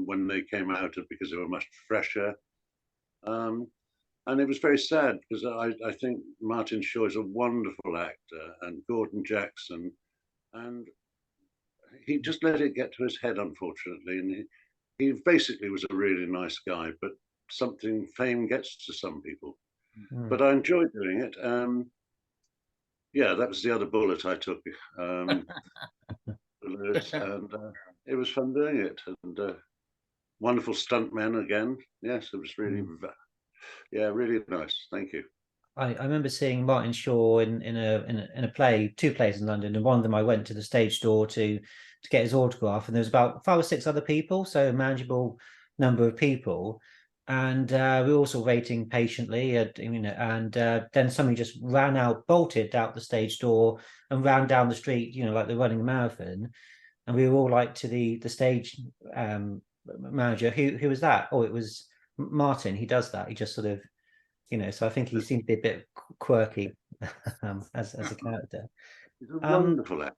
when they came out because they were much fresher. And it was very sad because I think Martin Shaw is a wonderful actor, and Gordon Jackson, and he just let it get to his head, unfortunately. And he basically was a really nice guy, but fame gets to some people. But I enjoyed doing it. Yeah, that was the other bullet I took. And it was fun doing it. And wonderful stuntmen again. Yes, it was really, really nice. Thank you. I remember seeing Martin Shaw in a play, 2 plays in London, and one of them I went to the stage door to get his autograph, and there was about 5 or 6 other people, so a manageable number of people, and we were also waiting patiently, and then somebody just bolted out the stage door and ran down the street, like they're running a marathon, and we were all like to the stage manager, who was that? Oh, it was Martin. He does that. He just sort of, so I think he seemed to be a bit quirky as a character. He's a wonderful actor.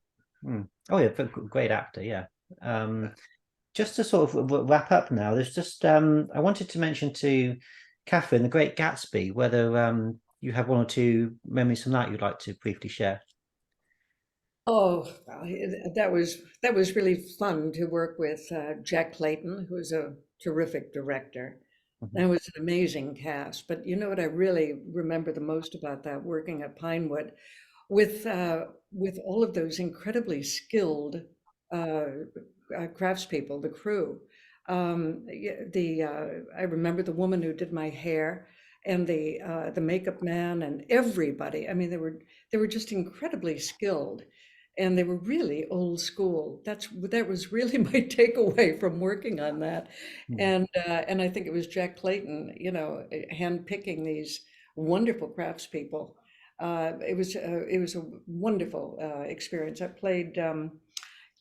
Oh yeah, great actor. Yeah. Just to sort of wrap up now, there's just I wanted to mention to Kathryn, The Great Gatsby, whether you have 1 or 2 memories from that you'd like to briefly share. Oh, that was really fun to work with Jack Clayton, who was a terrific director. That was an amazing cast. But you know what I really remember the most about that, working at Pinewood with all of those incredibly skilled craftspeople, the crew. I remember the woman who did my hair, and the makeup man, and everybody. I mean, they were just incredibly skilled, and they were really old school. That was really my takeaway from working on that. And I think it was Jack Clayton, handpicking these wonderful craftspeople. It was a wonderful experience. I played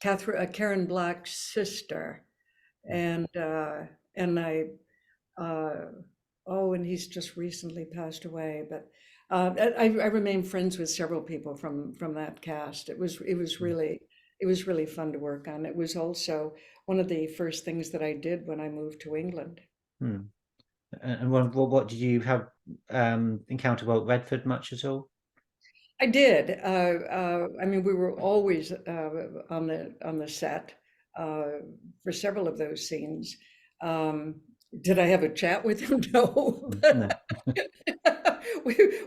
Karen Black's sister, and and he's just recently passed away. But I remain friends with several people from that cast. It was really fun to work on. It was also one of the first things that I did when I moved to England. And what did you have encounter about Redford much at all? I did. I mean, we were always on the set for several of those scenes. Did I have a chat with him? No. No.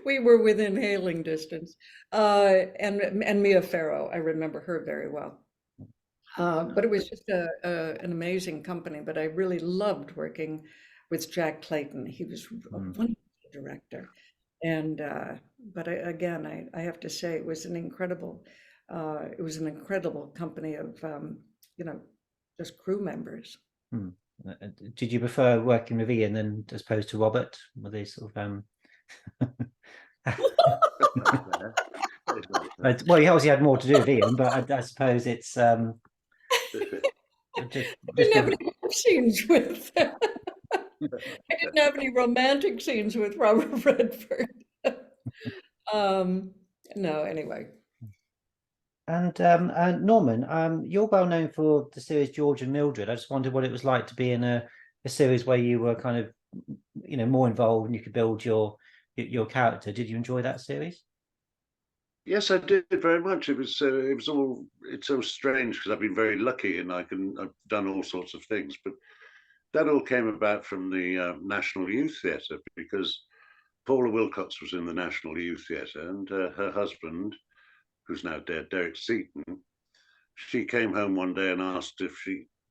we were within hailing distance. And Mia Farrow, I remember her very well. But it was just an amazing company. But I really loved working with Jack Clayton. He was a wonderful director. And but I have to say it was an incredible company of just crew members. Did you prefer working with Ian than as opposed to Robert? Were they sort of well, he obviously had more to do with Ian, but I suppose it's I didn't have any scenes with. I didn't have any romantic scenes with Robert Redford. No, anyway. And Norman, you're well known for the series George and Mildred. I just wondered what it was like to be in a series where you were kind of, more involved and you could build your character. Did you enjoy that series? Yes, I did very much. It's so strange because I've been very lucky and I've done all sorts of things, but that all came about from the National Youth Theatre, because Paula Wilcox was in the National Youth Theatre, and her husband, who's now dead, Derek Seaton, she came home one day and asked if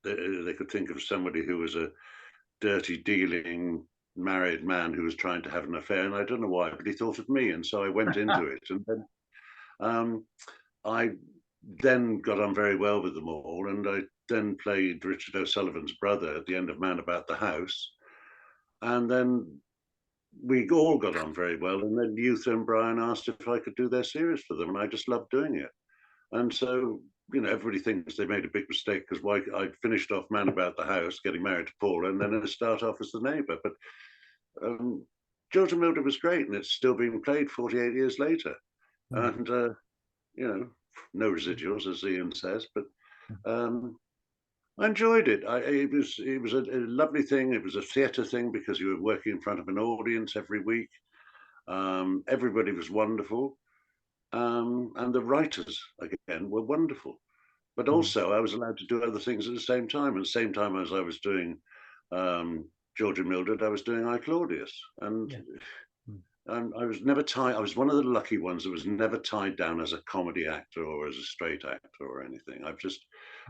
they could think of somebody who was a dirty dealing married man who was trying to have an affair, and I don't know why, but he thought of me, and so I went into it, and then I then got on very well with them all, and I then played Richard O'Sullivan's brother at the end of Man About the House, and then we all got on very well. And then Luther and Brian asked if I could do their series for them, and I just loved doing it. And so, you know, everybody thinks they made a big mistake because why I finished off Man About the House, getting married to Paula, and then I start off as the neighbour. But George and Mildred was great, and it's still being played 48 years later. And you know, no residuals, as Ian says, but I enjoyed it. It was a lovely thing. It was a theatre thing because you were working in front of an audience every week. Everybody was wonderful. And the writers, again, were wonderful. But also, I was allowed to do other things at the same time. At the same time as I was doing George and Mildred, I was doing I, Claudius. And I was never tied. I was one of the lucky ones that was never tied down as a comedy actor or as a straight actor or anything.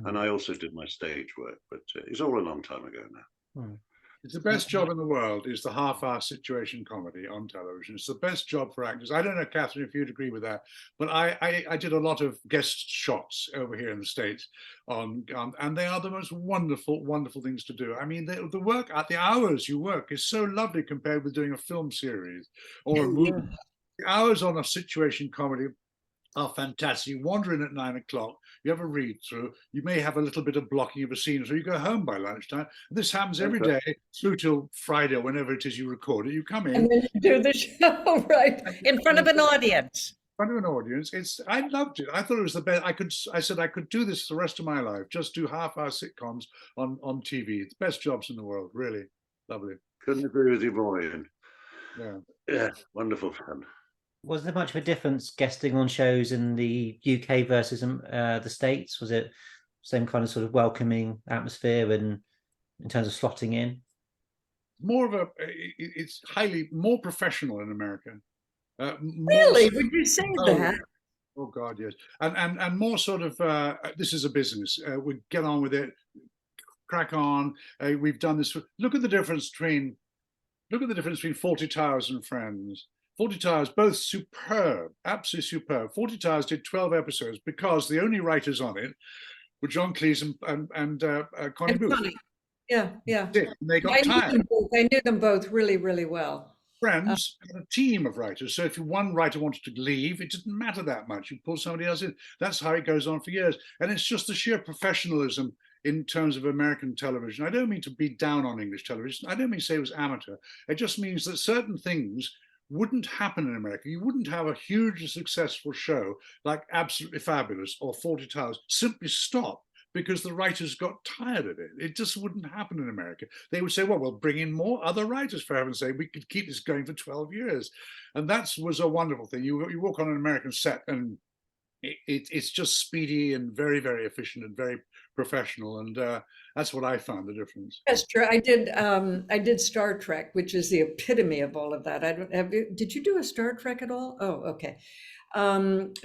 And I also did my stage work, but it's all a long time ago now. It's the best job in the world, is the half-hour situation comedy on television. It's the best job for actors. I don't know, Kathryn, if you'd agree with that, but I did a lot of guest shots over here in the States and they are the most wonderful, wonderful things to do. I mean, the work, at the hours you work is so lovely compared with doing a film series or a movie. The hours on a situation comedy are fantastic. You wander in at 9 o'clock, you have a read through, you may have a little bit of blocking of a scene, so you go home by lunchtime. This happens every day through till Friday or whenever it is you record it. You come in. And then you do the show, right, in front of an audience. In front of an audience. I loved it. I thought it was the best. I said I could do this the rest of my life, just do half-hour sitcoms on TV. It's the best jobs in the world, really. Lovely. Couldn't agree with you more, Ian. Yeah, wonderful fun. Was there much of a difference guesting on shows in the UK versus the States? Was it same kind of sort of welcoming atmosphere and in terms of slotting in? It's highly more professional in America. Really? Would you say that? Oh God, yes. And more sort of this is a business. We get on with it, crack on. We've done this. Look at the difference between 40 Towers and Friends. 40 Towers, both superb, absolutely superb. 40 Towers did 12 episodes because the only writers on it were John Cleese and Connie Booth. Yeah. And they got tired. I knew them both really, really well. Friends had a team of writers. So if one writer wanted to leave, it didn't matter that much. You pull somebody else in. That's how it goes on for years. And it's just the sheer professionalism in terms of American television. I don't mean to be down on English television. I don't mean to say it was amateur. It just means that certain things wouldn't happen in America. You wouldn't have a hugely successful show like Absolutely Fabulous or 40 Towers simply stop because the writers got tired of it. It just wouldn't happen in America. They would say, well, we'll bring in more other writers, for heaven's sake. We could keep this going for 12 years. And that was a wonderful thing. You walk on an American set and it's just speedy and very, very efficient and very professional. And that's what I found the difference. That's true. I did Star Trek, which is the epitome of all of that. Did you do a Star Trek at all? Oh, okay.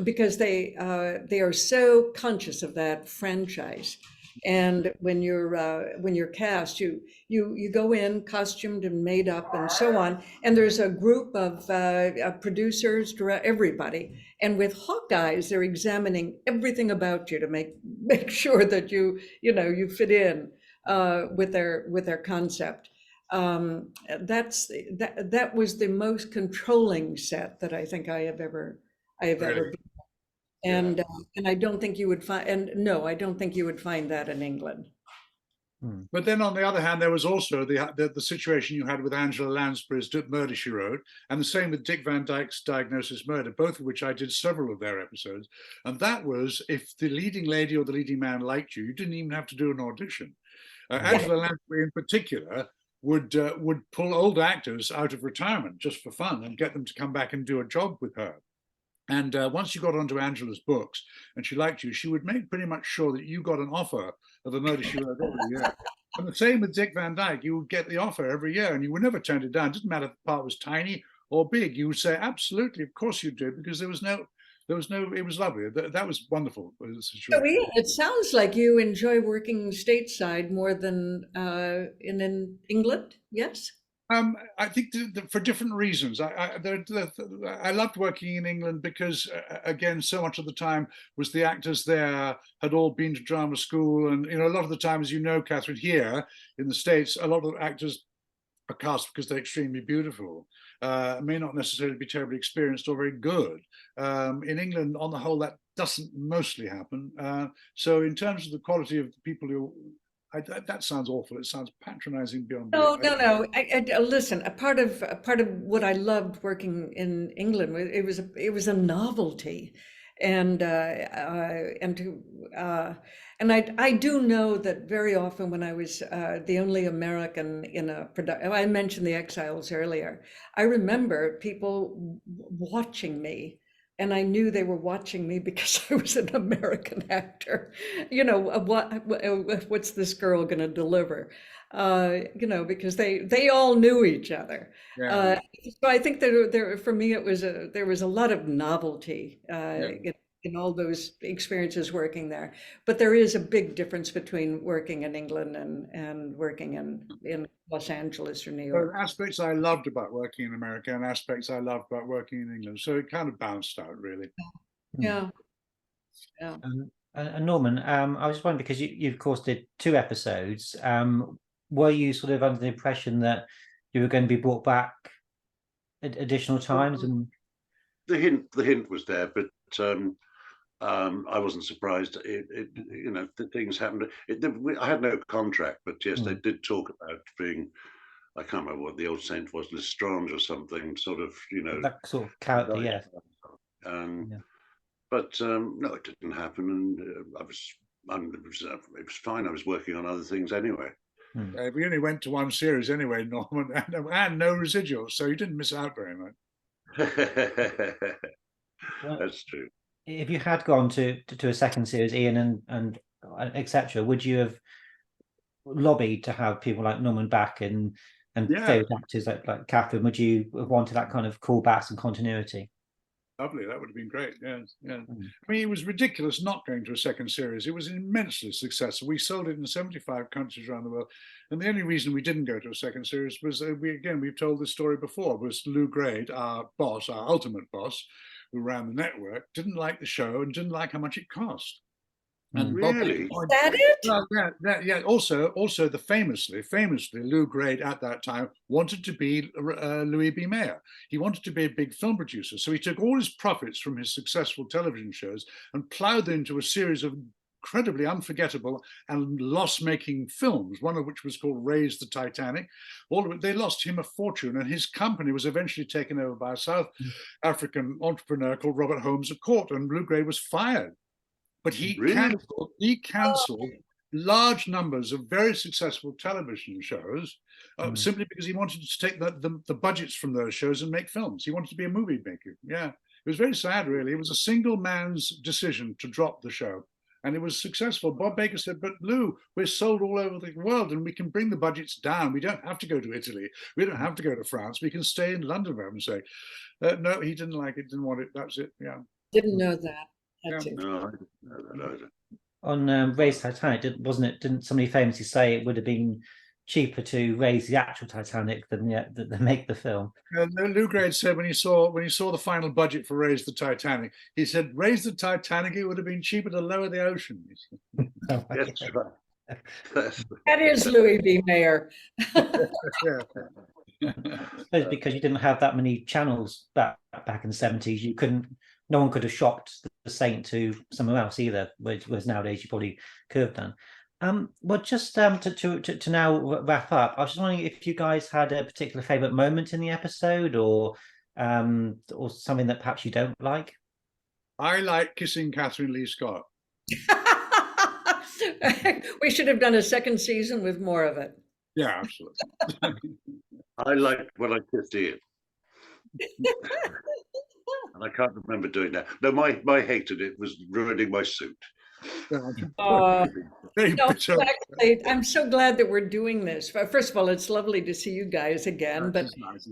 Because they are so conscious of that franchise. And when you're cast, you go in costumed and made up and so on. And there's a group of producers, everybody. And with Hawkeyes, they're examining everything about you to make sure that you fit in with their concept. That was the most controlling set that I think I have ever been. And I don't think you would find, I don't think you would find that in England. But then on the other hand, there was also the situation you had with Angela Lansbury's Murder, She Wrote, and the same with Dick Van Dyke's Diagnosis Murder, both of which I did several of their episodes. And that was, if the leading lady or the leading man liked you, you didn't even have to do an audition. Angela Lansbury in particular would pull old actors out of retirement just for fun and get them to come back and do a job with her. And once you got onto Angela's books and she liked you, she would make pretty much sure that you got an offer of a Murder, She Wrote every year. And the same with Dick Van Dyke. You would get the offer every year and you would never turn it down. It didn't matter if the part was tiny or big. You would say, absolutely, of course you did, because it was lovely. That was wonderful. So it sounds like you enjoy working stateside more than in England, yes? I think for different reasons. I loved working in England because, again, so much of the time was the actors there had all been to drama school, and a lot of the time, as you know, Kathryn, here in the States, a lot of actors a cast because they're extremely beautiful, may not necessarily be terribly experienced or very good. In England, on the whole, that doesn't mostly happen. So in terms of the quality of the people who, that sounds awful. It sounds patronizing beyond No, belief. no, no. Listen, a part of what I loved working in England was it was a novelty, and I do know that very often when I was the only American in a production, I mentioned The Exiles earlier. I remember people watching me. And I knew they were watching me because I was an American actor. You know, what's this girl going to deliver? You know, because they all knew each other. Yeah, So I think there for me there was a lot of novelty yeah. in all those experiences working there. But there is a big difference between working in England and working in Los Angeles or New There York. are aspects I loved about working in America and aspects I loved about working in England. So it kind of balanced out, really. Yeah, yeah. And Norman, I was just wondering, because you of course did 2 episodes. Were you sort of under the impression that you were going to be brought back additional times? And The hint was there, but I wasn't surprised. You know, things happened. I had no contract, but yes, they did talk about being. I can't remember what the old saint was, Lestrange or something, sort of, you know, that sort of character, yes. Um, Yeah. But no, it didn't happen, and it was fine. I was working on other things anyway. We only went to one series anyway, Norman, and no residuals, so you didn't miss out very much. Well, That's true. if you had gone to a second series, Ian and etc., would you have lobbied to have people like Norman back and Yeah, favorite actors like Kathryn? Would you have wanted that kind of callbacks and continuity? lovely. That would have been great. Yes, yeah. I mean, it was ridiculous not going to a second series. It was immensely successful. We sold it in 75 countries around the world, and the only reason we didn't go to a second series was we've told this story before. Was Lou Grade, our boss, our ultimate boss, who ran the network, didn't like the show and didn't like how much it cost. And Bob, Really? Is that it? well, yeah. Also, the famously, Lou Grade at that time wanted to be Louis B. Mayer. He wanted to be a big film producer, so he took all his profits from his successful television shows and ploughed them into a series of incredibly unforgettable and loss-making films. One of which was called Raise the Titanic. All of it, they lost him a fortune, and his company was eventually taken over by a South African entrepreneur called Robert Holmes à Court, and Lou Grade was fired. But he Really? cancelled large numbers of very successful television shows simply because he wanted to take the budgets from those shows and make films. He wanted to be a movie maker. Yeah, it was very sad, really. It was a single man's decision to drop the show. And it was successful. Bob Baker said, but Lou, we're sold all over the world and we can bring the budgets down. We don't have to go to Italy. We don't have to go to France. We can stay in London, for heaven's sake. No, he didn't like it, didn't want it. That's it. Yeah. Didn't know that. That's Yeah. No, I didn't know that either. On Raise Titanic, didn't somebody famously say it would have been cheaper to raise the actual Titanic than make the film? Lou Grade said when he saw the final budget for Raise the Titanic, he said, "Raise the Titanic, it would have been cheaper to lower the ocean." Yes, right. That is Louis B. Mayer. Yeah. I suppose because you didn't have that many channels back in the 70s, no one could have shopped the Saint to somewhere else either, whereas nowadays you probably could have done. Well, just to now wrap up, I was just wondering if you guys had a particular favorite moment in the episode, or something that perhaps you don't like. I like kissing Kathryn Leigh Scott. We should have done a second season with more of it. Yeah, absolutely. I liked when I kissed Ian. And I can't remember doing that. No, my hate of it was ruining my suit. No, actually, I'm so glad that we're doing this. First of all, it's lovely to see you guys again, but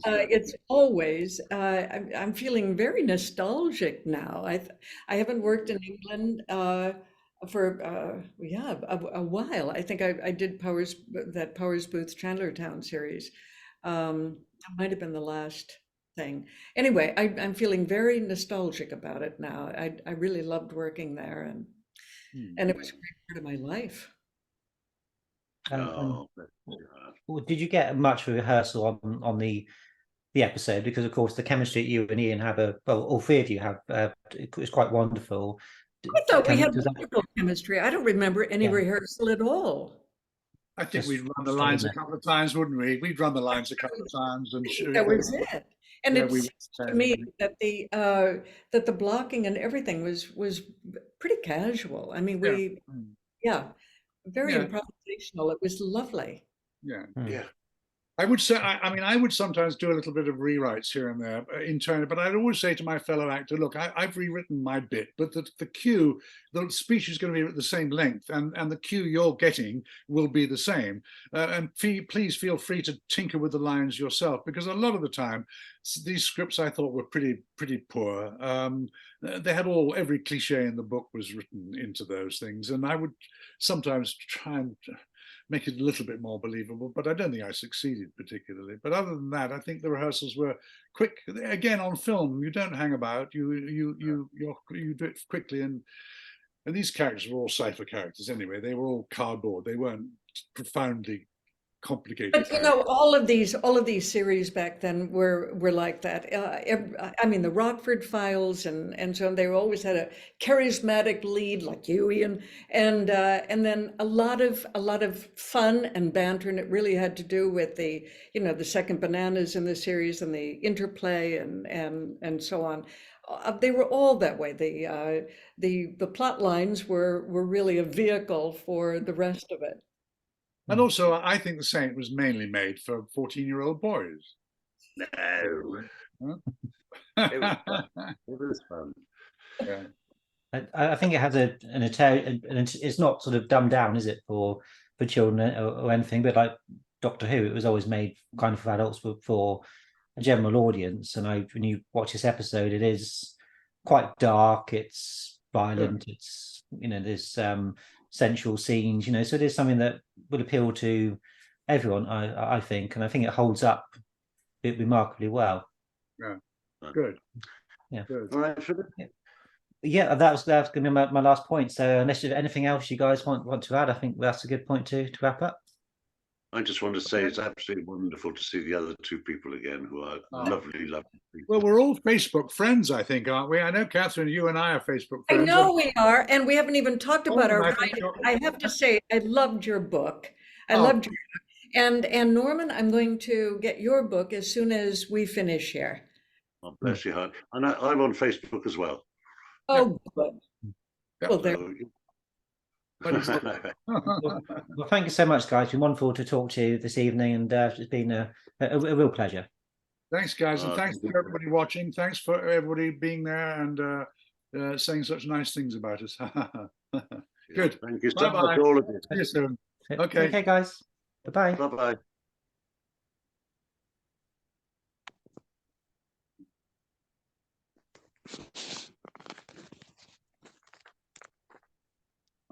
it's always, I'm feeling very nostalgic now. I haven't worked in England for a while. I think I did Powers Booth Chandlertown series. That might have been the last thing. Anyway, I'm feeling very nostalgic about it now. I really loved working there, and it was a great part of my life. Oh, did you get much of a rehearsal on the episode? Because of course the chemistry that you and Ian have, all three of you have, is quite wonderful. I thought we had Does that- wonderful chemistry. I don't remember any Yeah. rehearsal at all. I think Just we'd run the stay lines in a couple of times, wouldn't we? We'd run the lines a couple of times, and That was it. And Yeah, it we seems were to me saying- that the blocking and everything was pretty casual. I mean, very Yeah. improvisational. It was lovely. Yeah. Yeah. I would say, I mean, I would sometimes do a little bit of rewrites here and there internally, but I'd always say to my fellow actor, look, I've rewritten my bit, but the cue, the speech is going to be at the same length, and the cue you're getting will be the same. And please feel free to tinker with the lines yourself, because a lot of the time, these scripts I thought were pretty poor. They had every cliche in the book was written into those things, and I would sometimes try and make it a little bit more believable, but I don't think I succeeded particularly. But other than that, I think the rehearsals were quick. Again, on film, you don't hang about. You do it quickly, and these characters were all cipher characters anyway. They were all cardboard. They weren't profoundly complicated. But you know, all of these series back then were like that. I mean, the Rockford Files and so on. They always had a charismatic lead like you, Ian, and then a lot of fun and banter, and it really had to do with the second bananas in the series and the interplay and so on. They were all that way. The plot lines were really a vehicle for the rest of it. And also, I think the Saint was mainly made for 14-year-old boys. No. Huh? It was fun. It was fun. Yeah. I think it has and it's not sort of dumbed down, is it, for children or anything? But like Doctor Who, it was always made kind of for adults, for a general audience. And when you watch this episode, it is quite dark. It's violent. It's there's sensual scenes. So it is something that would appeal to everyone. I think, and I think it holds up remarkably well. Yeah. Good. Yeah. Good. All right, Philip. Yeah, that's going to be my last point. So unless there's anything else you guys want to add, I think that's a good point to wrap up. I just want to say it's absolutely wonderful to see the other two people again, who are lovely people. Well, we're all Facebook friends, I think, aren't we? I know, Kathryn, you and I are Facebook I friends. know we are, and we haven't even talked about our I think writing. so. I have to say, I loved your book. I Oh. loved your book. And Norman, I'm going to get your book as soon as we finish here. Oh, bless your heart. And I'm on Facebook as well. Oh, good. Yeah. Well, there. So, But it's not- Well, thank you so much, guys. It's been wonderful to talk to you this evening, and it's been a real pleasure. Thanks, guys, and thanks thank you. for everybody watching. Thanks for everybody being there and saying such nice things about us. Good. Thank you so Bye-bye. much, all of you. See you soon. Okay. Okay, guys. Bye-bye. Bye-bye.